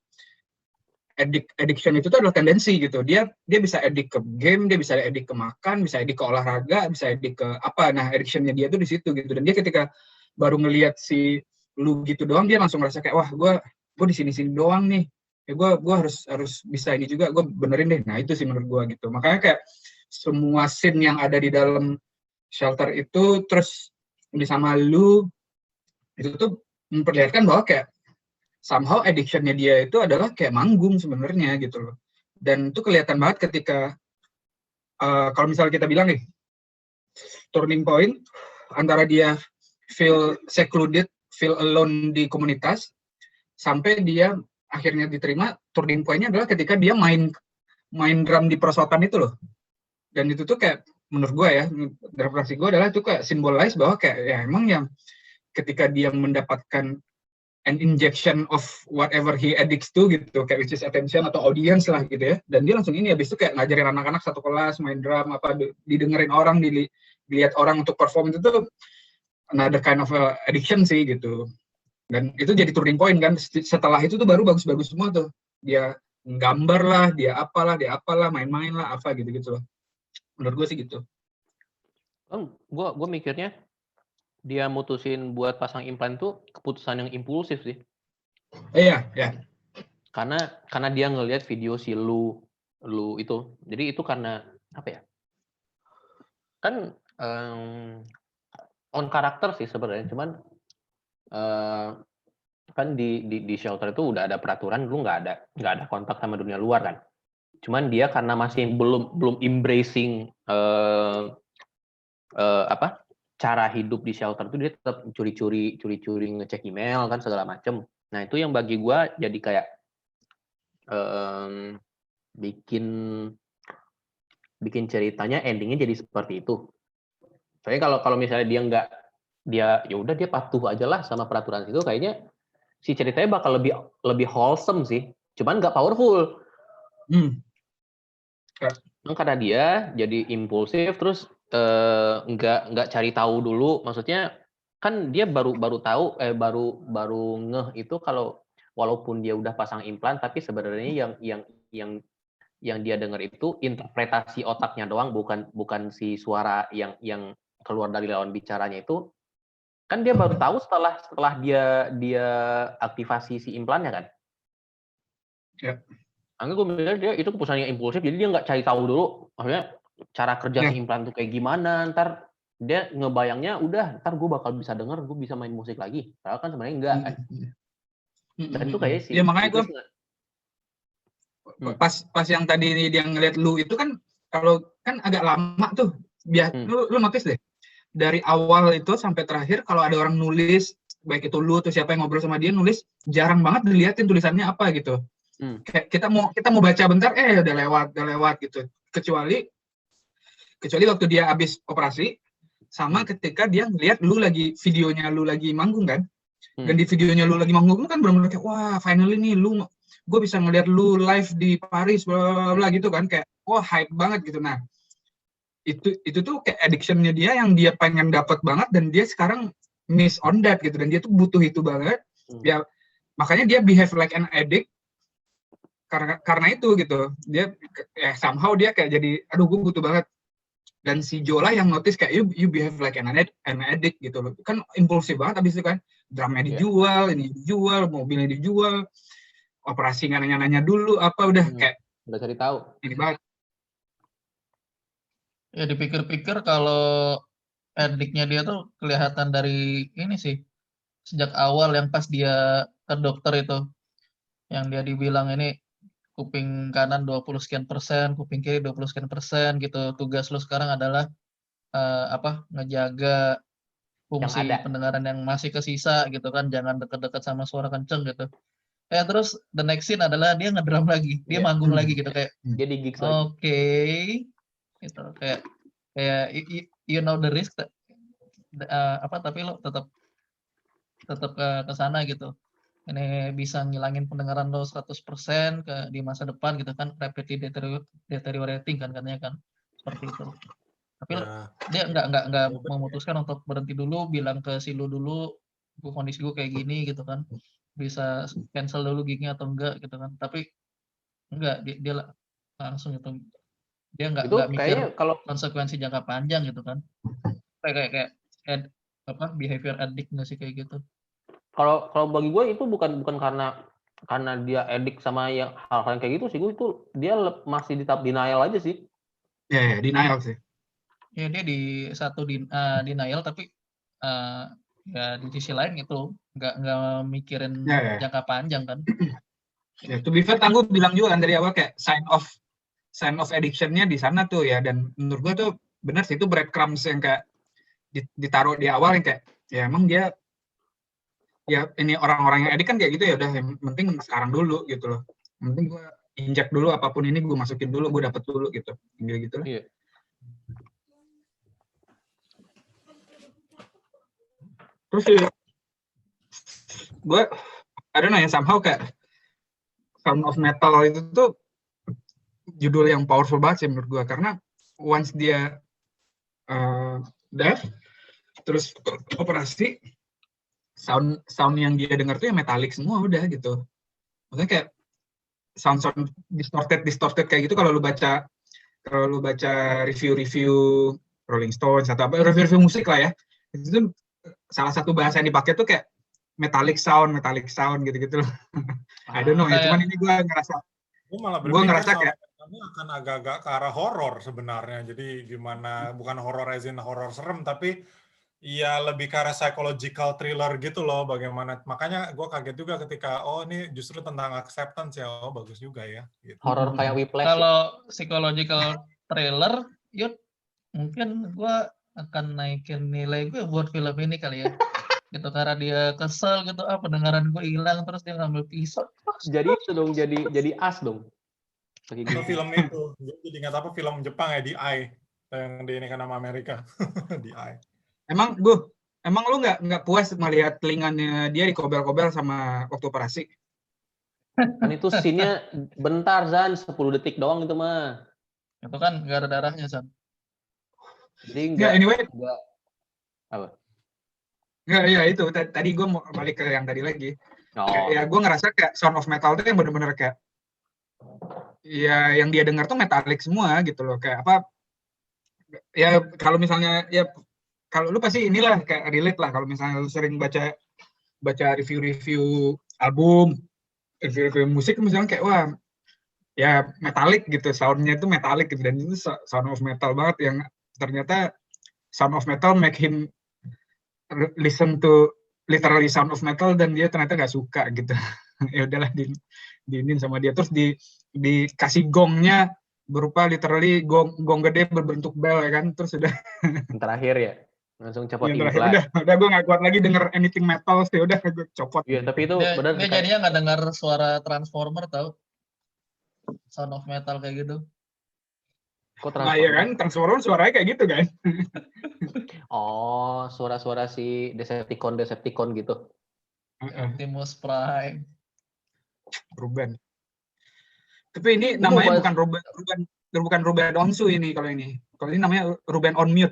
addiction itu tuh adalah tendensi gitu. Dia bisa addict ke game, dia bisa addict ke makan, bisa addict ke olahraga, bisa addict ke apa. Nah, addiction-nya dia tuh di situ gitu. Dan dia ketika baru ngelihat si lu gitu doang, dia langsung ngerasa kayak, wah, gue di sini doang nih. Ya gue harus bisa ini juga, gue benerin deh. Nah, itu sih menurut gue gitu. Makanya kayak semua scene yang ada di dalam shelter itu, terus sama lu, itu tuh memperlihatkan bahwa kayak somehow addiction-nya dia itu adalah kayak manggung sebenarnya gitu loh. Dan itu kelihatan banget ketika kalau misalnya kita bilang nih, turning point antara dia feel secluded, feel alone di komunitas, sampai dia akhirnya diterima, turning point-nya adalah ketika dia main drum di perosotan itu loh. Dan itu tuh kayak menurut gue ya, interpretasi gue adalah itu kayak symbolize bahwa kayak ya emang yang ketika dia mendapatkan an injection of whatever he addicts to gitu, kayak which is attention atau audience lah gitu ya, dan dia langsung ini habis itu kayak ngajarin anak-anak satu kelas main drum, apa didengerin orang, dilihat orang untuk perform, itu tuh another kind of addiction sih gitu. Dan itu jadi turning point kan, setelah itu tuh baru bagus-bagus semua tuh, dia gambar lah, dia apalah, main-main lah, apa gitu-gitu loh. Menurut gue sih gitu. Gue mikirnya dia mutusin buat pasang implan tuh keputusan yang impulsif sih. Iya. Karena dia ngelihat video si lu itu. Jadi itu karena apa ya? Kan on karakter sih sebenarnya, cuman kan di shelter itu udah ada peraturan, lu nggak ada kontak sama dunia luar kan. Cuman dia karena masih belum embracing cara hidup di shelter itu, dia tetap curi-curi ngecek email kan segala macem. Nah itu yang bagi gue jadi kayak bikin ceritanya endingnya jadi seperti itu. Soalnya kalau misalnya dia ya udah dia patuh aja lah sama peraturan itu, kayaknya si ceritanya bakal lebih wholesome sih. Cuman nggak powerful. Karena dia jadi impulsif, terus nggak cari tahu dulu, maksudnya kan dia baru tahu baru ngeh itu kalau walaupun dia udah pasang implan, tapi sebenarnya yang dia dengar itu interpretasi otaknya doang, bukan si suara yang keluar dari lawan bicaranya itu. Kan dia baru tahu setelah dia aktivasi si implannya kan. Ya. Angga gue mikir dia itu keputusan yang impulsif, jadi dia nggak cari tahu dulu, maksudnya cara kerja si implan tuh kayak gimana, ntar dia ngebayangnya udah ntar gue bakal bisa denger, gue bisa main musik lagi, padahal kan sebenarnya enggak kan. Dan itu kayak sih. Ya makanya gue pas yang tadi dia ngeliat lu itu kan, kalau kan agak lama tuh, lu notice deh dari awal itu sampai terakhir, kalau ada orang nulis, baik itu lu atau siapa yang ngobrol sama dia nulis, jarang banget diliatin tulisannya apa gitu. Kayak kita mau baca bentar, udah lewat gitu. Kecuali waktu dia habis operasi, sama ketika dia ngeliat videonya lu lagi manggung kan. Dan di videonya lu lagi manggung kan benar-benar kayak, wah finally nih gue bisa ngeliat lu live di Paris bla bla gitu kan, kayak wah hype banget gitu. Nah itu tuh kayak addiction-nya dia yang dia pengen dapat banget, dan dia sekarang miss on that gitu, dan dia tuh butuh itu banget. Ya makanya dia behave like an addict karena itu gitu. Dia somehow dia kayak jadi, aduh gue butuh banget. Dan si Jola yang notice kayak you behave like an addict gitu loh. Kan impulsif banget abis itu kan. Drumnya dijual, ini dijual, mobilnya dijual, operasi nggak nanya-nanya dulu apa, udah kayak udah cari tahu. Ini banget. Ya dipikir-pikir kalau addictnya dia tuh kelihatan dari ini sih. Sejak awal yang pas dia ke dokter itu, yang dia dibilang ini kuping kanan 20 sekian persen, kuping kiri 20 sekian persen gitu. Tugas lu sekarang adalah ngejaga fungsi pendengaran yang masih kesisa gitu kan, jangan deket-deket sama suara kenceng gitu. Terus the next scene adalah dia ngedrum lagi, dia manggung lagi gitu, kayak dia di gigs lagi. Oke. Gitu kayak kayak you know the risk, tapi lo tetap ke sana gitu. Ini bisa ngilangin pendengaran lo 100% di masa depan gitu kan, rapidly deteriorating kan katanya kan, seperti itu. Tapi dia nggak memutuskan untuk berhenti dulu, bilang ke si lu dulu, kondisi gue kayak gini gitu kan, bisa cancel dulu gignya atau enggak gitu kan. Tapi enggak, dia langsung gitu. Dia Itu nggak mikir kayaknya kalau konsekuensi jangka panjang gitu kan. Kayak behavior addict nggak sih kayak gitu. kalau bagi gue itu bukan karena dia edik sama yang hal-hal yang kayak gitu sih, gue itu dia masih di tahap denial aja sih. Ya, denial sih. Ya dia di satu denial, tapi ya di sisi lain itu nggak mikirin jangka panjang kan. Ya, to be fair, gue bilang juga kan dari awal kayak sign of addiction-nya di sana tuh ya, dan menurut gue tuh benar sih, itu breadcrumbs yang kayak ditaruh di awal yang kayak ya emang dia ya ini orang-orang yang edik kan kayak gitu ya, udah yang penting sekarang dulu gitu loh, yang penting gue injak dulu apapun ini, gue masukin dulu, gue dapet dulu gitu, gitu lah. Iya. Terus sih gue I don't know ya, somehow kayak Sound of Metal itu tuh judul yang powerful banget sih menurut gue, karena once dia deaf terus operasi, sound yang dia dengar tuh ya metalik semua udah gitu. Maksudnya kayak sound distorted kayak gitu. Kalau lu baca review Rolling Stones atau apa, review musik lah ya, itu tuh salah satu bahasa yang dipakai tuh kayak metallic sound gitu-gitu loh. I don't know ya, cuman ini gue ngerasa kayak ini akan agak-agak ke arah horor sebenarnya. Jadi gimana, bukan horor as in horor serem, tapi ya lebih ke arah psychological thriller gitu loh, bagaimana. Makanya gue kaget juga ketika, oh ini justru tentang acceptance ya, oh bagus juga ya. Gitu. Horor kayak Whiplash. Kalau psychological thriller, yuk mungkin gue akan naikin nilai gue buat film ini kali ya. Gitu, karena dia kesel gitu, pendengaran gue hilang, terus dia ngambil pisau. Jadi itu dong, jadi as dong. Itu film itu, jadi ingat apa film Jepang ya, The Eye, yang di ini kan nama Amerika, The Eye. Emang lu nggak puas melihat telinganya dia dikobel-kobel sama waktu operasi? Kan itu scene-nya bentar, Zan, 10 detik doang itu mah. Itu kan nggak ada darahnya, San. Jadi anyway. Apa? Nggak, ya itu. Tadi gue mau balik ke yang tadi lagi. Oh. Ya gue ngerasa kayak Sound of Metal itu yang bener-bener kayak ya yang dia dengar tuh metalik semua gitu loh, kayak apa ya, kalau misalnya ya kalau lu pasti inilah kayak relate lah kalau misalnya lu sering baca review album, review musik misalnya kayak wah ya metalik gitu, soundnya itu metalik gitu, dan itu Sound of Metal banget, yang ternyata Sound of Metal make him listen to literally Sound of Metal dan dia ternyata nggak suka gitu. Ya udahlah diinin sama dia, terus dikasih gongnya berupa literally gong gede berbentuk bel ya kan, terus udah terakhir ya langsung copot implan. Udah gue nggak kuat lagi denger anything metal sih, udah gue copot. Iya, tapi itu benar. Dia jadinya nggak dengar suara Transformer tau, Sound of Metal kayak gitu. Kok Transformer? Nah iya kan, Transformer suaranya kayak gitu kan. Oh, suara-suara si Decepticon gitu. Optimus Prime. Ruben. Tapi ini namanya bukan Ruben Onsu ini kalau ini. Kalau ini namanya Ruben on mute.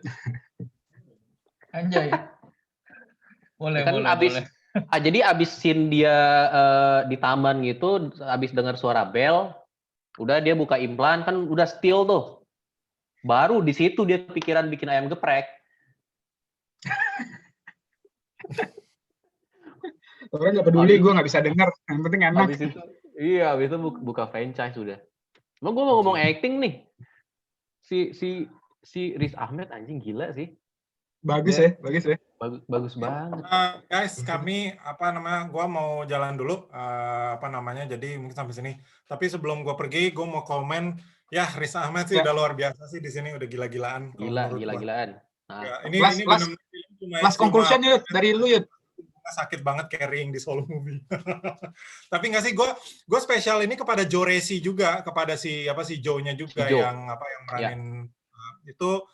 Anjay. Boleh. Jadi abis scene dia di taman gitu, abis dengar suara bel, udah dia buka implan, kan udah still tuh. Baru di situ dia pikiran bikin ayam geprek. Orang nggak peduli, gue nggak bisa denger. Yang penting enak. Abis itu buka franchise udah. Emang gue mau ngomong acting nih. Si Riz Ahmed anjing gila sih. Bagus ya. Bagus banget. Guys, kami gue mau jalan dulu jadi mungkin sampai sini. Tapi sebelum gue pergi, gue mau komen ya, Riz Ahmed sih udah luar biasa sih di sini, udah gila-gilaan. Gila-gilaan. Nah, ya, ini last conclusion Yud, dari lu Yud. Sakit banget carrying di solo movie. Tapi nggak sih, gue spesial ini kepada Joe Resi juga, kepada si Joe-nya juga, yang meranin itu.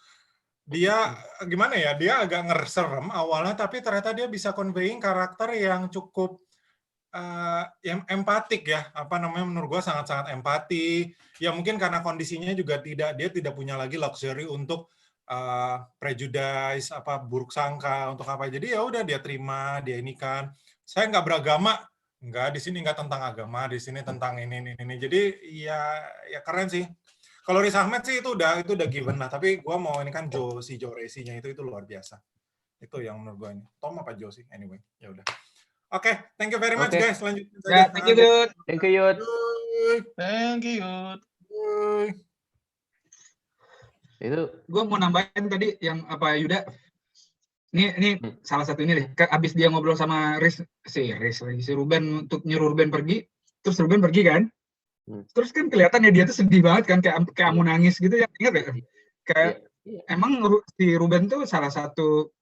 dia gimana ya? Dia agak ngerserem awalnya, tapi ternyata dia bisa conveying karakter yang cukup yang empatik ya. Apa namanya? Menurut gua sangat-sangat empati. Ya mungkin karena kondisinya juga dia tidak punya lagi luxury untuk prejudice, apa buruk sangka untuk apa. Jadi ya udah dia terima, dia ini kan. Saya nggak beragama, nggak, di sini nggak tentang agama, di sini tentang ini. Jadi ya keren sih. Kalau Riz Ahmed sih itu udah given lah. Tapi gua mau ini kan Joe Racing-nya itu luar biasa. Itu yang menurut gua ini. Tom apa Joe sih? Anyway, ya udah. Oke, thank you very much Oke. guys. Lanjutin saja. Ya, thank you, Dut. Thank you, Yud. Thank you. Itu Gue mau nambahin tadi yang apa Yuda. Ini salah satu ini deh. Abis dia ngobrol sama si Ruben untuk nyuruh Ruben pergi, terus Ruben pergi kan. Terus kan kelihatannya dia tuh sedih banget kan, kayak mau nangis gitu ya. Ingat gak? Kayak emang si Ruben tuh salah satu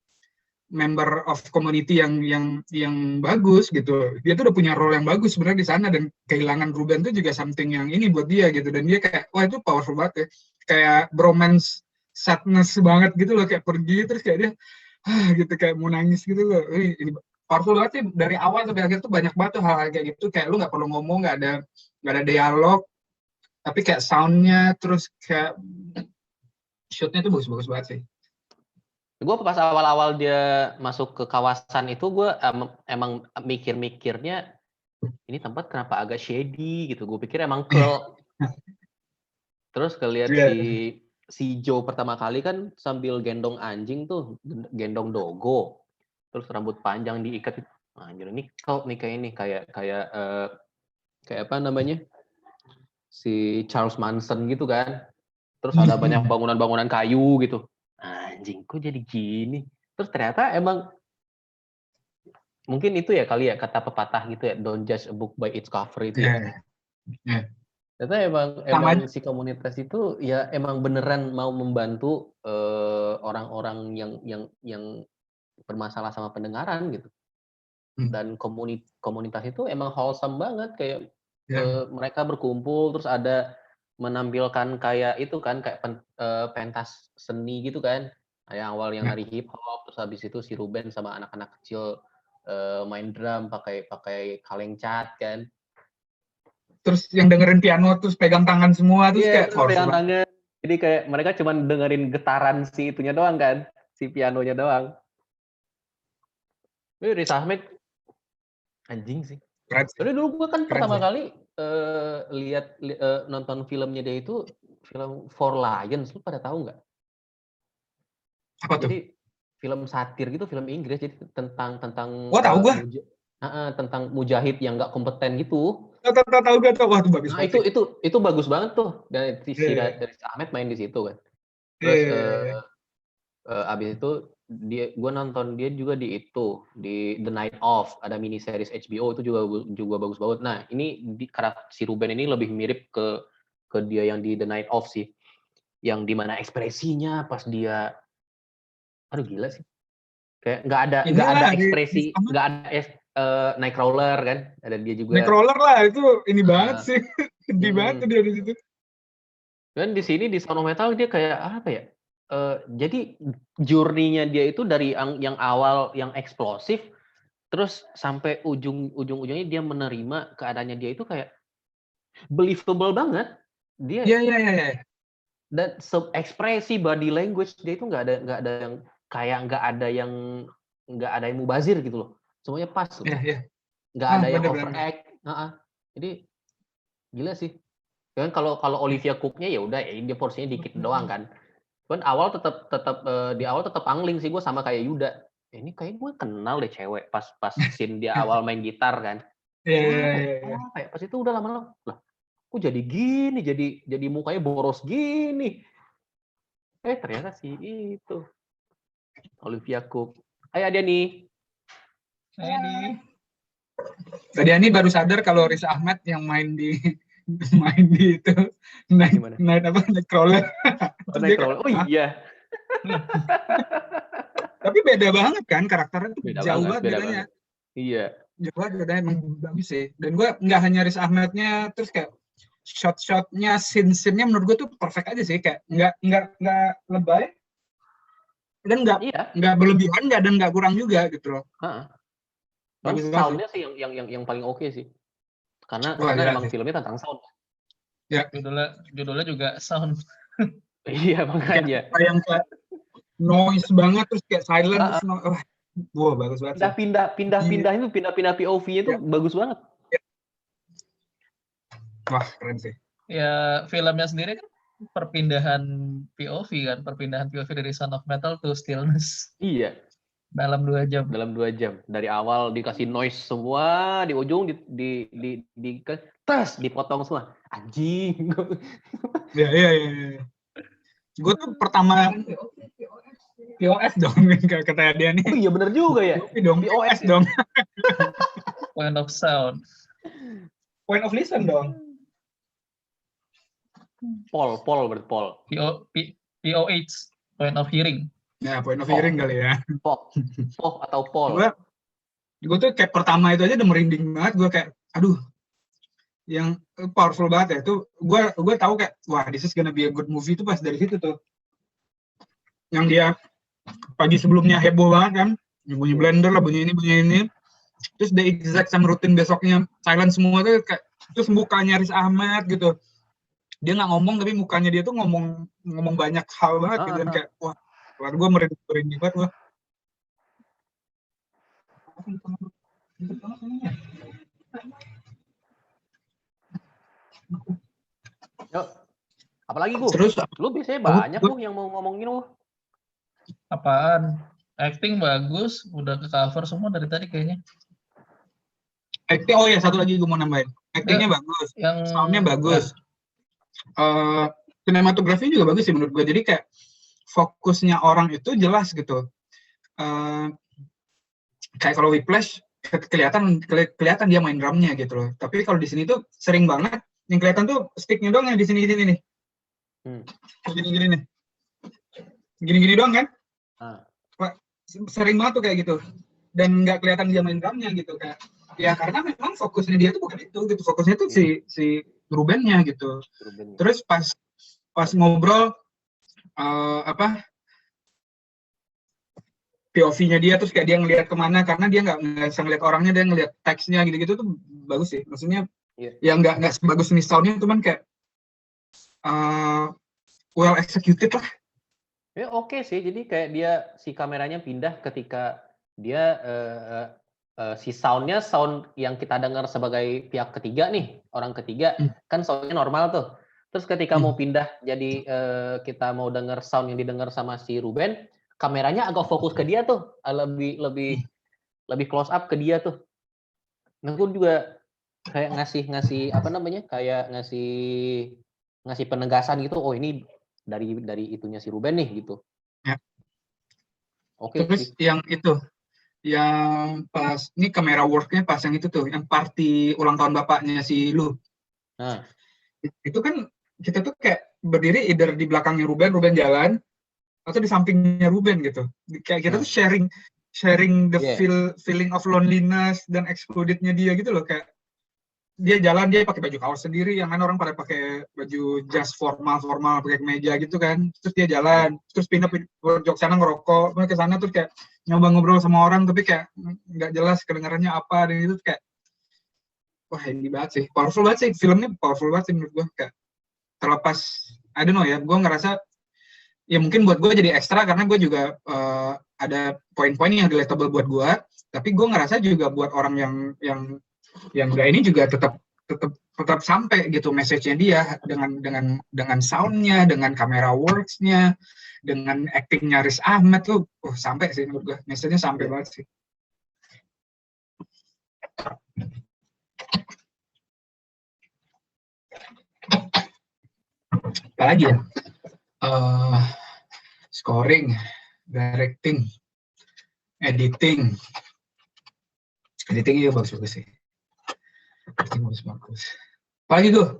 member of community yang bagus gitu. Dia tuh udah punya role yang bagus sebenarnya di sana, dan kehilangan Ruben tuh juga something yang ini buat dia gitu. Dan dia kayak wah itu powerful banget ya. Kayak bromance sadness banget gitu loh, kayak pergi terus kayak dia gitu kayak mau nangis gitu loh. Ini powerful banget sih, dari awal sampai akhir tuh banyak banget tuh hal kayak gitu, kayak lu nggak perlu ngomong, nggak ada dialog, tapi kayak soundnya terus kayak shootnya tuh bagus banget sih. gue pas awal-awal dia masuk ke kawasan itu gue emang mikirnya ini tempat kenapa agak shady gitu. Gue pikir emang cult. Terus kelihat si Joe pertama kali kan sambil gendong anjing tuh, gendong dogo. Terus rambut panjang diikat. Anjir, ini cult nih kayak apa namanya? Si Charles Manson gitu kan. Terus ada banyak bangunan-bangunan kayu gitu. Anjing, kok jadi gini? Terus ternyata emang mungkin itu ya kali ya kata pepatah gitu ya, don't judge a book by its cover itu ya. Ternyata emang si komunitas itu ya emang beneran mau membantu orang-orang yang bermasalah sama pendengaran gitu. Dan komunitas itu emang wholesome banget, kayak mereka berkumpul terus ada menampilkan kayak itu kan, kayak pentas seni gitu kan. Yang awal yang hari hip hop, terus habis itu si Ruben sama anak-anak kecil main drum pakai kaleng cat kan. Terus yang dengerin piano terus pegang tangan semua terus kayak pegang tangan. Jadi kayak mereka cuma dengerin getaran si itunya doang kan, si pianonya doang. Riz Ahmed anjing sih. Soalnya dulu gue kan pertama kali lihat nonton filmnya dia itu film Four Lions, lu pada tahu nggak? Apa tuh? Jadi film satir gitu, film Inggris, jadi tentang tahu gue. Tentang mujahid yang nggak kompeten gitu. Tahu gue tuh, wah itu bagus. Nah, itu bagus banget tuh, dan dari Ahmed main di situ kan. Terus abis itu gue nonton dia juga di The Night Of, ada mini series HBO itu juga bagus banget. Nah ini karakter si Ruben ini lebih mirip ke dia yang di The Night Of sih, yang dimana ekspresinya pas dia, aduh gila sih, kayak nggak ada ekspresi, nggak ada Nightcrawler kan, ada dia juga. Nightcrawler lah itu ini banget sih, sedih banget tuh dia di situ. Dan di sini di Sound of Metal dia kayak apa ya? Jadi journey-nya dia itu dari yang awal yang eksplosif, terus sampai ujung-ujungnya dia menerima keadaannya dia itu kayak believable banget. Dia. Iya. Dan ekspresi body language dia itu nggak ada yang kayak nggak ada yang mubazir gitu loh. Semuanya pas. Iya. Nggak ada yang overact. Jadi gila sih. Kan kalau Olivia Cook-nya ya udah dia porsinya dikit doang kan. Cuman di awal tetap angling sih gue sama kayak Yuda. Ini kayak gue kenal deh cewek pas scene dia awal main gitar kan. Iya. Pas itu udah lama-lama lah. Kok jadi gini, jadi mukanya boros gini. Ternyata sih itu Olivia Cook. Hai Adiani. Tadi Ani baru sadar kalau Riz Ahmed yang main di itu Nightcrawler. Oh iya. Tapi beda banget kan karakternya tuh, jauh banget bedanya. Iya. Jauh banget bedanya, emang bagus sih. Dan gue nggak hanya Riz Ahmednya, terus kayak shot-shotnya, scene-nya menurut gue tuh perfect aja sih, kayak nggak lebay, dan Iya. nggak berlebihan dan nggak kurang juga gitu loh. Heeh. Bagus banget Sound-nya sih yang paling oke sih. Karena Wah, gila emang sih. filmnya tentang sound. Judulnya juga sound. Iya, makanya. Kayak yang kayak noise banget terus kayak silent Heeh. terus wah bagus banget sih. Pindah-pindah POV-nya itu bagus banget. Wah, keren sih. Ya filmnya sendiri kan perpindahan POV dari Sound of Metal to Stillness Iya, dalam 2 jam. dalam 2 jam. Dari awal dikasih noise semua, di ujung tes dipotong semua. Anjing. Iya. Gue tuh pertama POS dong kata dia nih. Oh iya bener juga ya. POS dong. Point of sound. Point of listen dong. Paul berarti Paul. POH, point of hearing. Ya, point of hearing kali ya. Pop atau Paul. Gue tuh kayak pertama itu aja udah merinding banget. Gue kayak, aduh, yang powerful banget ya. Itu gue tahu kayak, wah, this is gonna be a good movie itu pas dari situ tuh. Yang dia pagi sebelumnya heboh banget kan, bunyi blender lah, bunyi ini. Terus the exact sama rutin besoknya silent semua tuh kayak, terus mukanya Riz Ahmed gitu. Dia nggak ngomong tapi mukanya dia tuh ngomong banyak hal banget gitu dan kayak wah gue merinding banget gue. Yuk, apalagi gue? Terus Lu biasanya banyak tuh yang mau ngomongin lu. Apaan? Acting bagus, udah ke cover semua dari tadi kayaknya. Acting, oh ya satu lagi gue mau nambahin. Actingnya bagus, soundnya bagus. Sinematografi juga bagus sih menurut gue. Jadi kayak fokusnya orang itu jelas gitu. Kayak kalau Whiplash kelihatan dia main drumnya gitu loh. Tapi kalau di sini tuh sering banget yang kelihatan tuh sticknya doang yang di sini nih. Gini nih. Gini doang kan? Sering banget tuh kayak gitu. Dan nggak kelihatan dia main drumnya gitu kayak. Ya karena memang fokusnya dia tuh bukan itu gitu. Fokusnya tuh si Rubennya gitu. Terus pas ngobrol POV-nya dia terus kayak dia ngelihat kemana karena dia nggak bisa ngelihat orangnya, dia ngelihat teksnya gitu tuh bagus sih. Maksudnya ya nggak sebagus ini sound-nya, cuman kayak well executed lah. Ya oke sih, jadi kayak dia si kameranya pindah ketika dia si sound yang kita dengar sebagai pihak ketiga nih, orang ketiga kan soundnya normal tuh. Terus ketika mau pindah jadi kita mau dengar sound yang didengar sama si Ruben, kameranya agak fokus ke dia tuh, lebih close up ke dia tuh. Nah, gue juga kayak ngasih apa namanya, kayak ngasih penegasan gitu. Oh ini dari itunya si Ruben nih gitu. Ya. Oke. Terus yang pas ini kamera worknya pas yang itu tuh, yang party ulang tahun bapaknya si Lu. Nah. Itu kan kita tuh kayak berdiri either di belakangnya Ruben jalan atau di sampingnya Ruben gitu. Kayak kita tuh sharing the feeling of loneliness dan excluded-nya dia gitu loh, kayak dia jalan, dia pakai baju kaos sendiri, yang kan orang pada pakai baju jas formal pakai kemeja gitu kan. Terus dia jalan, terus pindah pojok sana ngerokok, ke sana terus kayak nyoba ngobrol sama orang tapi kayak nggak jelas kedengarannya apa, dan itu kayak wah ini banget sih, powerful banget sih filmnya, powerful banget sih menurut gue. Kayak terlepas I don't know ya, gue ngerasa ya mungkin buat gue jadi ekstra karena gue juga ada poin-poin yang relatable buat gue, tapi gue ngerasa juga buat orang yang enggak ini juga tetap sampai gitu message-nya dia dengan sound-nya, dengan camera works-nya, dengan acting-nya Riz Ahmed tuh sampai sih menurut gue, message-nya sampai banget sih. Apalagi ya? Scoring, directing, editing juga bagus sih. Editing bagus. Apalagi tuh?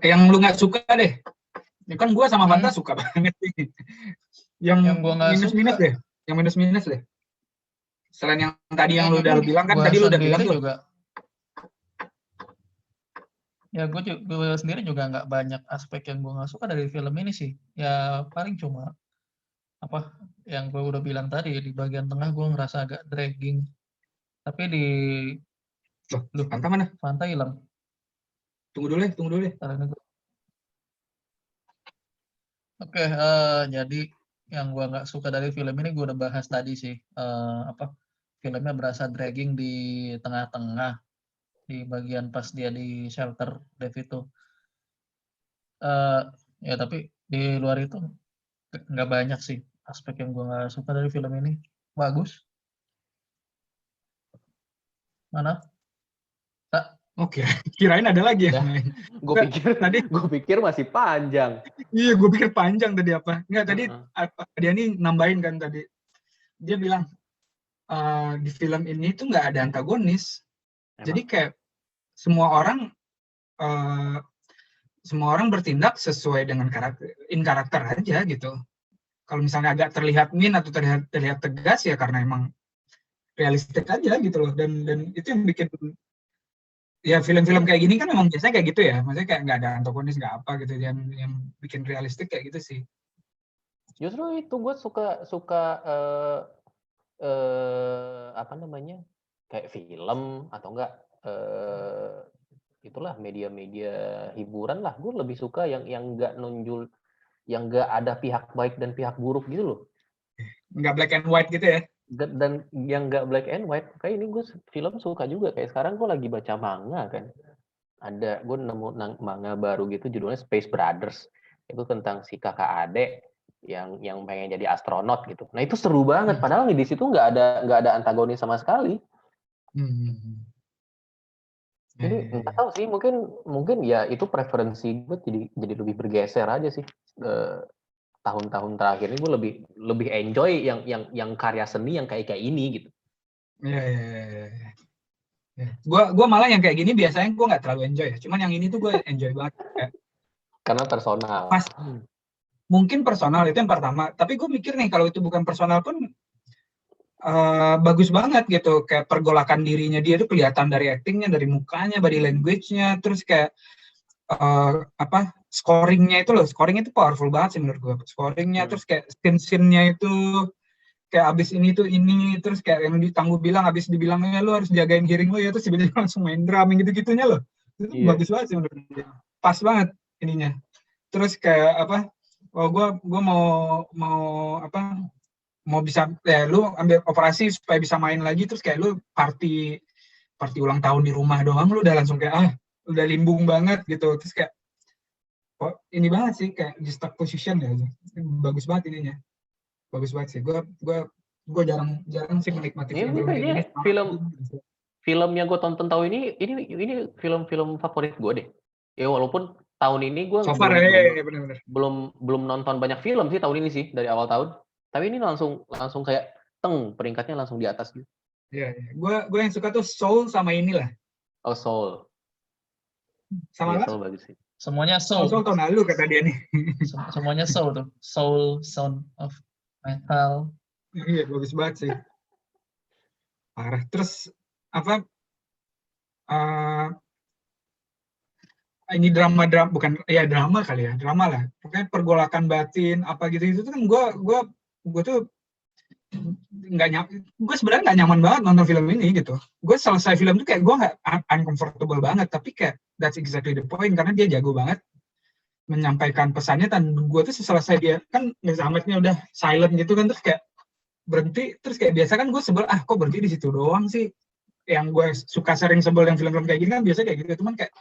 Yang lu nggak suka deh. Ya kan gua sama Fanta suka banget sih. Yang gua minus deh. Yang minus deh. Selain yang tadi yang lu udah bilang kan, tadi lu udah bilang tuh. Juga. Ya gue sendiri juga nggak banyak aspek yang gue nggak suka dari film ini sih. Ya paling cuma apa yang gue udah bilang tadi, di bagian tengah gue ngerasa agak dragging. Tapi di Loh, Fanta mana? Fanta hilang. Tunggu dulu deh. Oke, jadi yang gue nggak suka dari film ini gue udah bahas tadi sih. Filmnya berasa dragging di tengah-tengah, di bagian pas dia di shelter Dev itu. Ya tapi di luar itu nggak banyak sih aspek yang gue nggak suka dari film ini. Bagus. Mana? Tak. Oke, kirain ada lagi yang Ya. lain. Gue Nggak, pikir tadi- gue pikir masih panjang. Iya, gue pikir panjang tadi apa. Enggak, tadi Heeh. dia nih nambahin kan tadi. Dia bilang, di film ini tuh nggak ada antagonis. Jadi kayak semua orang bertindak sesuai dengan karakter aja gitu. Kalau misalnya agak terlihat mean atau terlihat tegas ya karena emang realistik aja gitu loh. Dan itu yang bikin ya film-film kayak gini kan memang biasanya kayak gitu ya. Maksudnya kayak nggak ada antagonis, nggak apa gitu. Yang bikin realistik kayak gitu sih. Justru itu gue suka apa namanya, kayak film atau enggak itulah media-media hiburan lah. Gue lebih suka yang nggak nonjol, yang nggak ada pihak baik dan pihak buruk gitu loh. Nggak black and white gitu ya. Dan yang nggak black and white. Kayak ini gue film suka juga. Kayak sekarang gue lagi baca manga kan. Gue nemu manga baru gitu judulnya Space Brothers. Itu tentang si kakak adik yang pengen jadi astronot gitu. Nah itu seru banget. Padahal di situ nggak ada antagonis sama sekali. Jadi nggak tahu sih, mungkin ya itu preferensi gue jadi lebih bergeser aja sih. Tahun-tahun terakhir ini gue lebih enjoy yang karya seni yang kayak ini gitu. Iya. Gue malah yang kayak gini biasanya gue nggak terlalu enjoy ya. Cuman yang ini tuh gue enjoy banget. Karena personal. Mungkin personal itu yang pertama. Tapi gue mikir nih kalau itu bukan personal pun bagus banget gitu. Kayak pergolakan dirinya dia tuh kelihatan dari actingnya, dari mukanya, body language-nya. Terus kayak scoringnya itu loh. Scoringnya itu powerful banget sih menurut gue. Scoringnya terus kayak scene-nya itu kayak abis ini tuh ini, terus kayak yang ditangguh bilang, abis dibilangnya lu harus jagain hearing lu ya, terus tiba-tiba langsung main drum gitu-gitunya loh. Itu bagus banget sih menurut gue. Pas banget ininya. Terus kayak gue mau bisa ya lu ambil operasi supaya bisa main lagi, terus kayak lu party ulang tahun di rumah doang lu udah langsung kayak udah limbung banget gitu. Terus kayak ini banget sih kayak di stuck position ya. Bagus banget ininya. Bagus banget sih. Gue jarang sih menikmati film kayak gini. Film yang gue tonton tahun ini film-film favorit gue deh. Ya walaupun tahun ini gue belum nonton banyak film sih tahun ini sih dari awal tahun. Tapi ini langsung kayak peringkatnya langsung di atas gitu. Iya. Gue yang suka tuh Soul sama inilah. Oh Soul. Sama Soul bagus sih. Semuanya Soul. Soul tahun lalu kata dia nih. Semuanya Soul tuh. Soul, Sound of Metal. Iya, bagus banget sih. Parah. Terus ini drama bukan ya drama kali ya, drama lah. Pokoknya pergolakan batin apa gitu itu kan gue tuh gue sebenarnya nggak nyaman banget nonton film ini gitu. Gue selesai film tuh kayak gue nggak uncomfortable banget, tapi kayak that's exactly the point karena dia jago banget menyampaikan pesannya. Dan gue tuh selesai dia kan Ahmednya udah silent gitu kan, terus kayak berhenti, terus kayak biasa kan gue sebel kok berhenti di situ doang sih. Yang gue suka sering sebel yang film-film kayak gini kan biasa kayak gitu, cuman kayak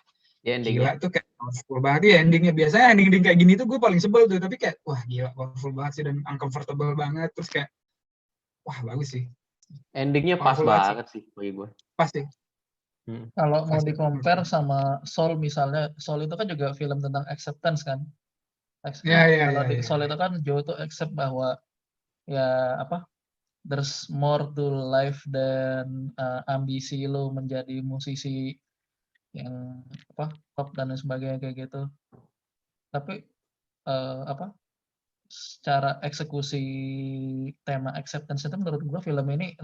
ya, gila tuh kayak powerful banget ya endingnya. Biasanya ending kayak gini tuh gue paling sebel tuh, tapi kayak wah gila powerful banget sih dan uncomfortable banget. Terus kayak wah bagus sih. Endingnya pas banget sih bagi gue. Pas sih. Kalau mau di-compare sama Soul misalnya, Soul itu kan juga film tentang acceptance kan. Kalau di Soul itu kan Joe tuh accept bahwa ya there's more to life dan ambisi lo menjadi musisi yang top dan sebagainya kayak gitu. Tapi secara eksekusi tema acceptance itu menurut gua film ini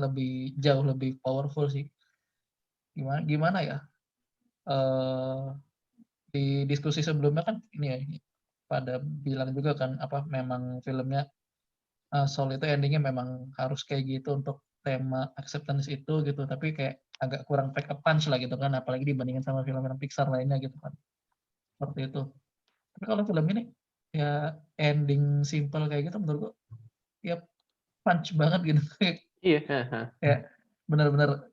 jauh lebih powerful sih. Gimana ya? Di diskusi sebelumnya kan ini ya pada bilang juga kan memang filmnya Soul itu endingnya memang harus kayak gitu untuk tema acceptance itu gitu, tapi kayak agak kurang pack a punch lah gitu kan, apalagi dibandingin sama film-film Pixar lainnya gitu kan, seperti itu. Tapi kalau film ini ya ending simple kayak gitu menurut gua ya punch banget gitu. Iya. Kayak benar-benar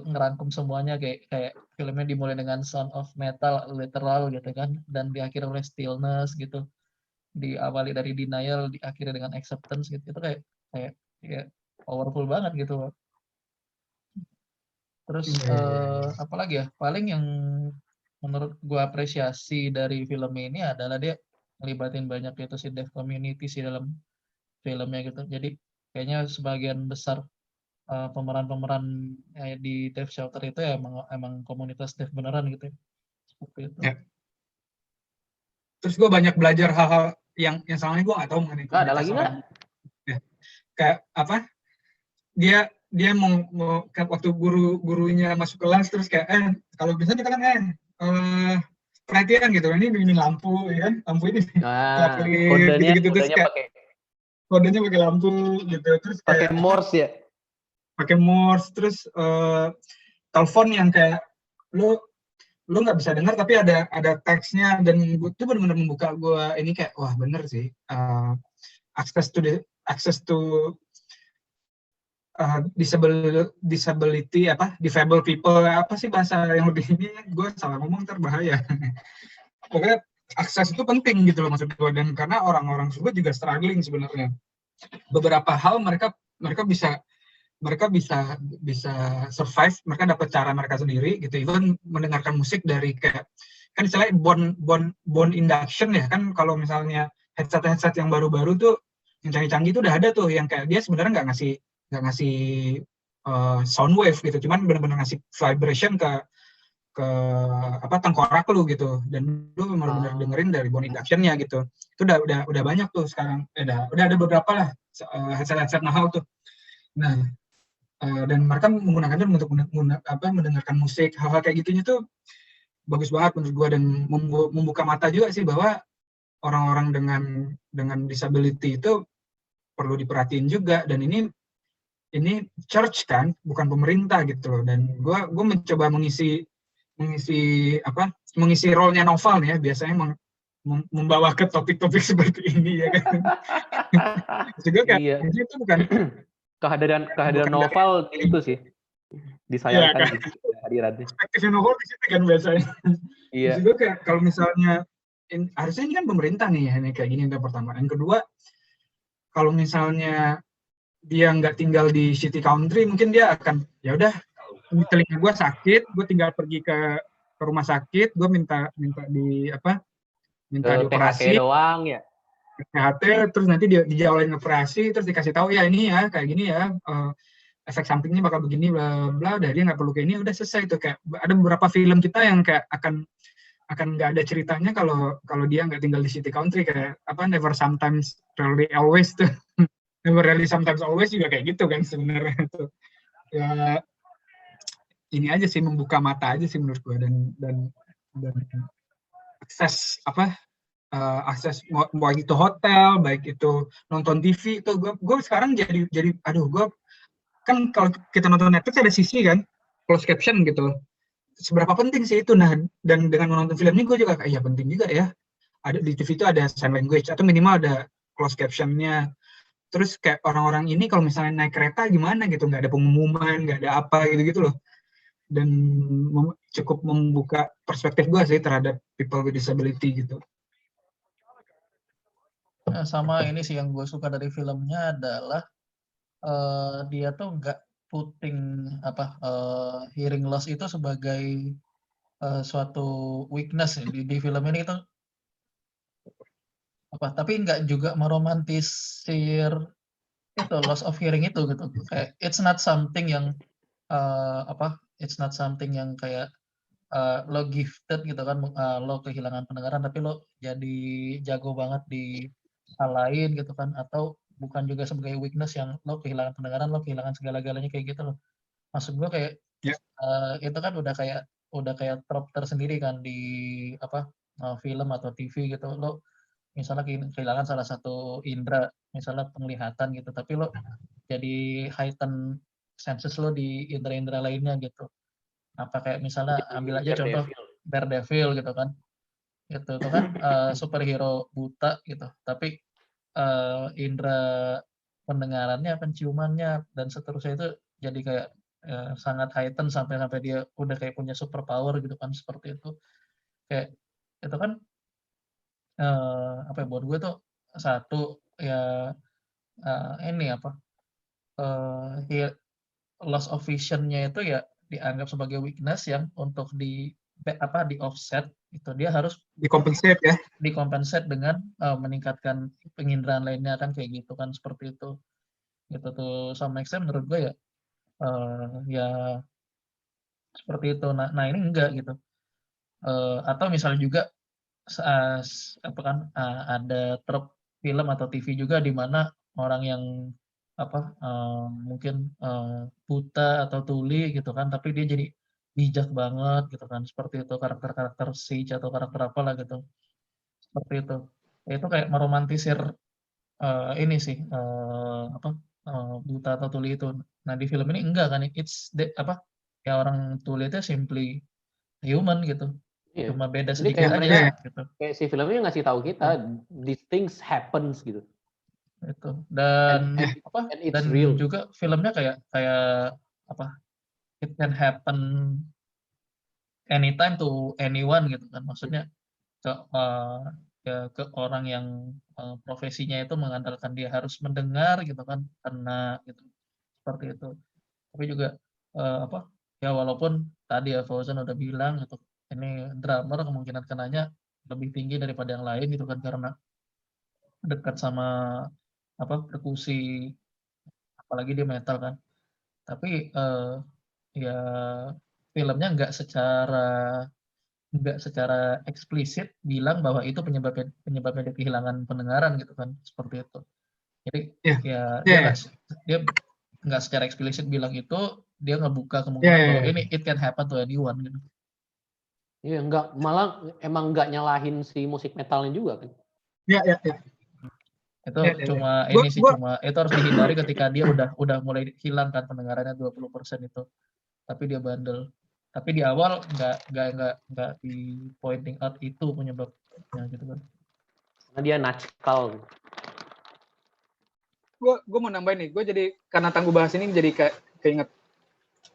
ngerangkum semuanya, kayak kayak filmnya dimulai dengan Sound of Metal literal gitu kan, dan diakhiri oleh Stillness gitu. Diawali dari denial, diakhiri dengan acceptance gitu. Itu kayak kayak ya powerful banget gitu. Terus apalagi ya? Paling yang menurut gua apresiasi dari film ini adalah dia ngelibatin banyak itu si deaf community sih dalam filmnya gitu. Jadi kayaknya sebagian besar pemeran-pemeran di deaf shelter itu ya emang komunitas deaf beneran gitu ya. Seperti itu. Ya. Terus gue banyak belajar hal-hal yang selama ini gue nggak tahu mengenai Nggak ada lagi komunitas nggak? orang. Ya. Kayak apa? Dia mau waktu gurunya masuk kelas terus kayak kalau bisa kita kan perhatian gitu, ini lampu ya kan, lampu ini Nah, kelap-kelip gitu-gitu, terus kayak pakai kodenya pakai lampu gitu, terus kayak Morse ya. pakai Morse, terus telepon yang kayak lu nggak bisa dengar tapi ada teksnya, dan gue tuh benar-benar membuka gue ini kayak wah bener sih, access to disability disable people, apa sih bahasa yang lebih ini, gue salah ngomong terbahaya. Pokoknya akses itu penting gitu loh maksud gue, dan karena orang-orang tersebut juga struggling sebenarnya. Beberapa hal mereka bisa survive, mereka dapat cara mereka sendiri gitu, even mendengarkan musik dari kayak kan istilahnya bone induction ya kan, kalau misalnya headset yang baru-baru tuh yang canggih-canggih itu udah ada tuh yang kayak dia sebenarnya nggak ngasih sound wave gitu, cuman benar-benar ngasih vibration ke tengkorak lu gitu, dan lu benar-benar dengerin dari bone induction-nya gitu. Itu udah banyak tuh sekarang, udah ada beberapa lah headset mahal tuh. Nah, dan mereka menggunakannya untuk mendengarkan musik, hal-hal kayak gitunya tuh bagus banget menurut gue, dan membuka mata juga sih bahwa orang-orang dengan disability itu perlu diperhatiin juga, dan ini church kan, bukan pemerintah gitu loh. Dan gue mencoba mengisi role-nya Noval nih ya, biasanya membawa ke topik-topik seperti ini ya kan. Juga kayak Iya. itu bukan kehadiran Noval itu sih disayangkan gitu kehadirannya. Perspektifnya Noval di situ kan biasanya. Iya. Juga kayak kalau misalnya harusnya ini kan pemerintah nih ya, ini kayak gini yang pertama. Yang kedua, kalau misalnya dia nggak tinggal di city country, mungkin dia akan ya udah, telinga gue sakit, gue tinggal pergi ke rumah sakit, gue minta dioperasi doang ya. THT, terus nanti dijawabin operasi, terus dikasih tahu ya ini ya kayak gini ya, efek sampingnya bakal begini bla bla, udah dia nggak perlu kayak ini, udah selesai tuh. Kayak ada beberapa film kita yang kayak akan nggak ada ceritanya kalau dia nggak tinggal di city country, kayak Never Sometimes Rarely Always tuh. Never Rarely Sometimes Always juga kayak gitu kan sebenarnya tuh. Ya ini aja sih, membuka mata aja sih menurut gue, dan akses akses baik itu hotel, baik itu nonton TV, itu gue sekarang jadi gue kan kalau kita nonton Netflix ada sisi kan closed caption gitu, seberapa penting sih itu. Nah, dan dengan menonton film ini gue juga kayak ya penting juga ya, ada di TV itu ada sign language atau minimal ada closed captionnya. Terus kayak orang-orang ini kalau misalnya naik kereta gimana gitu, nggak ada pengumuman, nggak ada apa gitu loh, dan cukup membuka perspektif gue sih terhadap people with disability gitu. Sama ini sih yang gue suka dari filmnya adalah dia tuh nggak putting hearing loss itu sebagai suatu weakness di film ini itu tapi nggak juga meromantisir itu loss of hearing itu gitu, kayak it's not something yang it's not something yang kayak lo gifted gitu kan, lo kehilangan pendengaran tapi lo jadi jago banget di hal lain gitu kan, atau bukan juga sebagai weakness yang lo kehilangan pendengaran, lo kehilangan segala-galanya kayak gitu loh. Maksud gue kayak itu kan udah kayak trop tersendiri kan di film atau TV gitu. Lo misalnya kehilangan salah satu indera, misalnya penglihatan gitu, tapi lo jadi heighten senses lo di indera-indera lainnya gitu. Apa kayak misalnya ambil aja contoh Daredevil gitu kan. Itu kan superhero buta gitu, tapi indera pendengarannya, penciumannya dan seterusnya itu jadi kayak sangat heighten sampai dia udah kayak punya super power gitu kan, seperti itu. Kayak itu kan apa ya, buat gue tuh satu ya ini apa loss of vision-nya itu ya dianggap sebagai weakness yang untuk di offset itu dia harus Dikompensate ya. dikompensate dengan meningkatkan penginderaan lainnya kan, kayak gitu kan, seperti itu. Gitu tuh sama extent menurut gue ya ya seperti itu. Nah ini enggak gitu. Atau misalnya juga apa kan ada truk film atau TV juga di mana orang yang apa mungkin buta atau tuli gitu kan, tapi dia jadi bijak banget gitu kan, seperti itu, karakter Sage atau karakter apalah gitu, seperti itu. Ya, itu kayak meromantisir ini sih apa buta atau tuli itu. Nah di film ini enggak kan, apa ya, orang tuli itu simply human gitu, Iya. cuma beda Jadi sedikit kayak aja mereka gitu. kayak si filmnya ngasih tahu kita these things happens gitu. Itu dan And apa and it's dan real. juga filmnya kayak apa, it can happen anytime to anyone gitu kan, maksudnya ke ke orang yang profesinya itu mengandalkan dia harus mendengar gitu kan, kena gitu, seperti itu. Tapi juga apa ya, walaupun tadi ya Fauzan udah bilang gitu, ini drummer kemungkinan kenanya lebih tinggi daripada yang lain gitu kan, karena dekat sama apa perkusi, apalagi dia metal kan. Tapi ya filmnya nggak secara eksplisit bilang bahwa itu penyebabnya dia kehilangan pendengaran gitu kan, seperti itu. Jadi Iya. ya Iya. dia nggak secara eksplisit bilang itu, dia ngebuka Iya, kemungkinan iya, bahwa iya. ini it can happen to anyone gitu. Iya, malah emang nggak nyalahin si musik metalnya juga kan. Iya, iya, iya. Itu Iya, iya, iya. cuma Gua- ini sih, gua- cuma itu harus dihindari ketika dia udah mulai hilang kan pendengarannya 20% itu. Tapi dia bandel. Tapi di awal nggak di pointing out itu penyebabnya gitu kan. Karena dia natskal. Gue mau nambahin nih, gue jadi karena tangguh bahas ini jadi kayak keinget.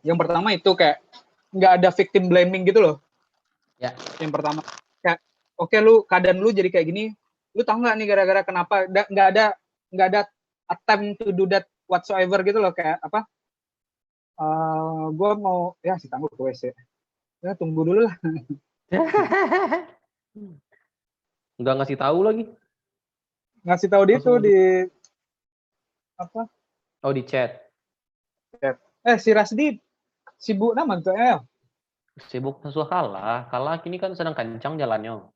Yang pertama itu kayak nggak ada victim blaming gitu loh. Ya. Yang pertama kayak oke, lu keadaan lu jadi kayak gini, lu tahu nggak nih gara-gara kenapa? Nggak ada attempt to do that whatsoever gitu loh, kayak apa? Gue mau ya si tangguh ke WC. Ya tunggu dulu lah. Nggak ngasih tahu lagi. Ngasih tahu dia tuh di apa? Oh, di chat. Si Rasdi sibuk nama tuh Sibuk sesuatu kalah kini kan sedang kencang jalannya.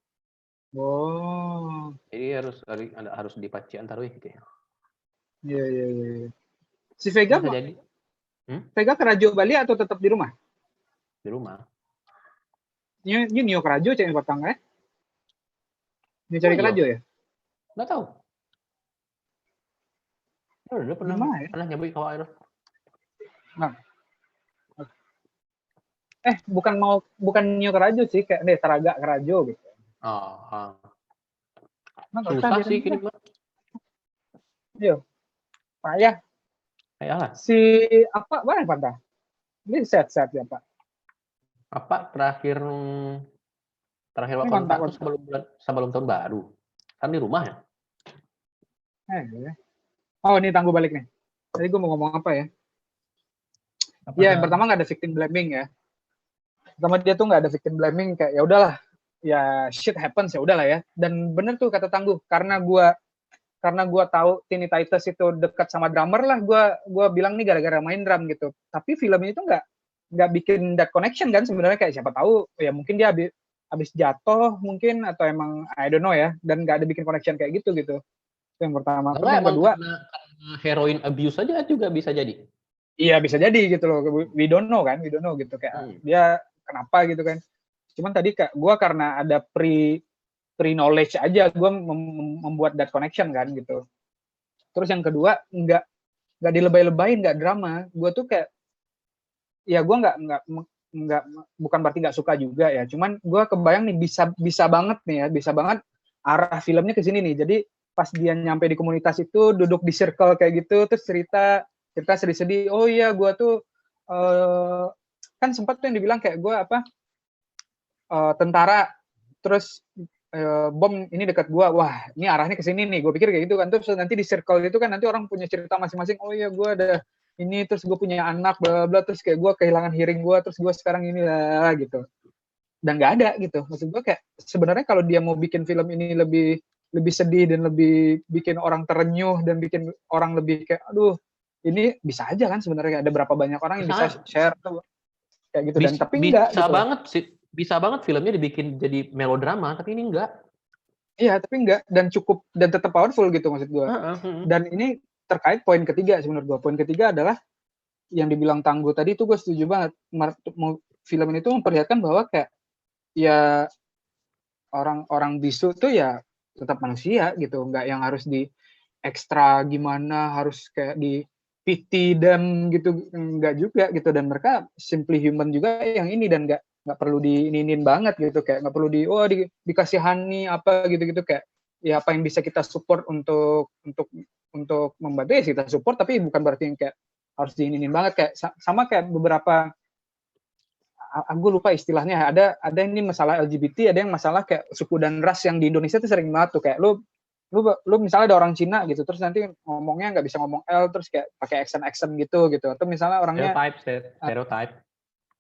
Oh. Jadi harus dipaci antar gitu ya. Iya. Si Vega Bisa jadi Vega ke Rajo Bali atau tetap di rumah? di rumah. Ini Nio ke Rajo cari petang ya? Dia cari ke Rajo ya? Nggak tahu. Udah pernah nyampe ke air. Nah. Bukan Nio ke Rajo sih, kayak Taraga ke Rajo gitu. Nah, susah sih kini mah. Iya. Payah. Lah. Si apa mana Pantah? Ini set ya Pak. Apa terakhir kontak tuh sebelum tahun baru. Kan di rumah ya. Oh, ini tangguh balik nih. Tadi gue mau ngomong apa ya? Iya, yang pertama nggak ada victim blaming ya. Pertama dia tuh nggak ada victim blaming, kayak ya udahlah, ya shit happens, ya udahlah ya. Dan bener tuh kata Tangguh, karena gue tahu Tiny Titus itu dekat sama drummer lah, gue bilang nih gara-gara main drum gitu. Tapi film ini tuh nggak bikin that connection kan sebenarnya, kayak siapa tahu ya mungkin dia habis jatuh mungkin, atau emang I don't know ya, dan nggak ada bikin connection kayak gitu. Itu yang pertama. Terus yang kedua, karena heroin abuse aja juga bisa jadi. Iya bisa jadi gitu loh, we don't know gitu, kayak dia kenapa gitu kan. Cuman tadi gue karena ada pre-knowledge aja gue membuat that connection kan gitu. Terus yang kedua nggak dilebay-lebayin, nggak drama. Gue tuh kayak ya gue nggak bukan berarti nggak suka juga ya. Cuman gue kebayang nih bisa banget nih ya, bisa banget arah filmnya ke sini nih. Jadi pas dia nyampe di komunitas itu duduk di circle kayak gitu terus cerita sedih-sedih. Oh iya gue tuh kan sempat tuh yang dibilang kayak gue tentara terus bom ini dekat gua, wah ini arahnya ke sini nih, gue pikir kayak gitu kan. Terus nanti di circle itu kan nanti orang punya cerita masing-masing, oh iya gue ada ini, terus gue punya anak bla bla, terus kayak gue kehilangan hearing gue, terus gue sekarang ini lah gitu. Dan nggak ada gitu. Maksud gue kayak sebenarnya kalau dia mau bikin film ini lebih sedih dan lebih bikin orang terenyuh dan bikin orang lebih kayak aduh ini bisa aja kan sebenarnya, ada berapa banyak orang yang bisa share tuh kayak gitu. Dan tapi enggak bisa gitu. banget sih, bisa banget filmnya dibikin jadi melodrama, tapi ini enggak. Iya, tapi enggak, dan cukup dan tetap powerful gitu maksud gue. Dan ini terkait poin ketiga sebenarnya gue. Poin ketiga adalah yang dibilang Tangguh tadi itu gue setuju banget. Film ini tuh memperlihatkan bahwa kayak ya orang bisu tuh ya tetap manusia gitu, enggak yang harus di ekstra gimana, harus kayak di pity dan gitu, enggak juga gitu. Dan mereka simply human juga yang ini, dan enggak perlu diinin banget gitu, kayak nggak perlu dikasihani apa gitu kayak ya apa yang bisa kita support untuk membantu ya kita support, tapi bukan berarti yang kayak harus diinin banget. Kayak sama kayak beberapa aku lupa istilahnya, ada ini masalah LGBT, ada yang masalah kayak suku dan ras yang di Indonesia tuh sering banget tuh, kayak lu misalnya ada orang Cina gitu terus nanti ngomongnya nggak bisa ngomong L terus kayak pakai accent gitu atau misalnya orangnya stereotype.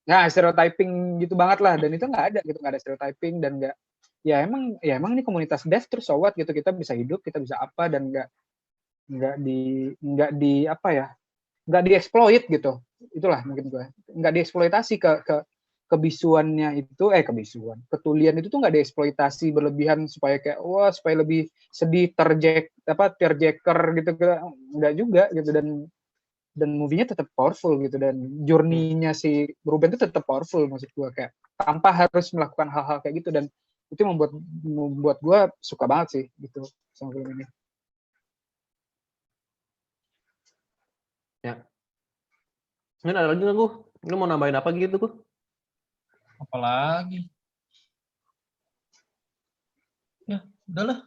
Nah, stereotyping gitu banget lah, dan itu nggak ada gitu, nggak ada stereotyping, dan nggak ya emang ini komunitas dev terus so what gitu, kita bisa hidup, kita bisa apa, dan nggak dieksploit gitu. Itulah mungkin gue nggak dieksploitasi ke kebisuannya itu, ketulian itu tuh nggak dieksploitasi berlebihan supaya kayak supaya lebih sedih terjeker gitu, nggak juga gitu. Dan movie-nya tetap powerful gitu, dan journey-nya si Ruben itu tetap powerful maksud gue, kayak tanpa harus melakukan hal-hal kayak gitu, dan itu membuat gue suka banget sih gitu sama film ini. Ya. Ini ada lagi nggak, Gu? Lu mau nambahin apa gitu, Gu? Apalagi? Ya, udahlah.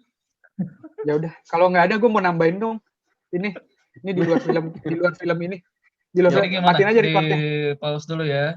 Ya udah, kalau nggak ada gue mau nambahin dong. Ini di luar film ini. Di luar film, matiin aja recordnya. Di pause dulu ya.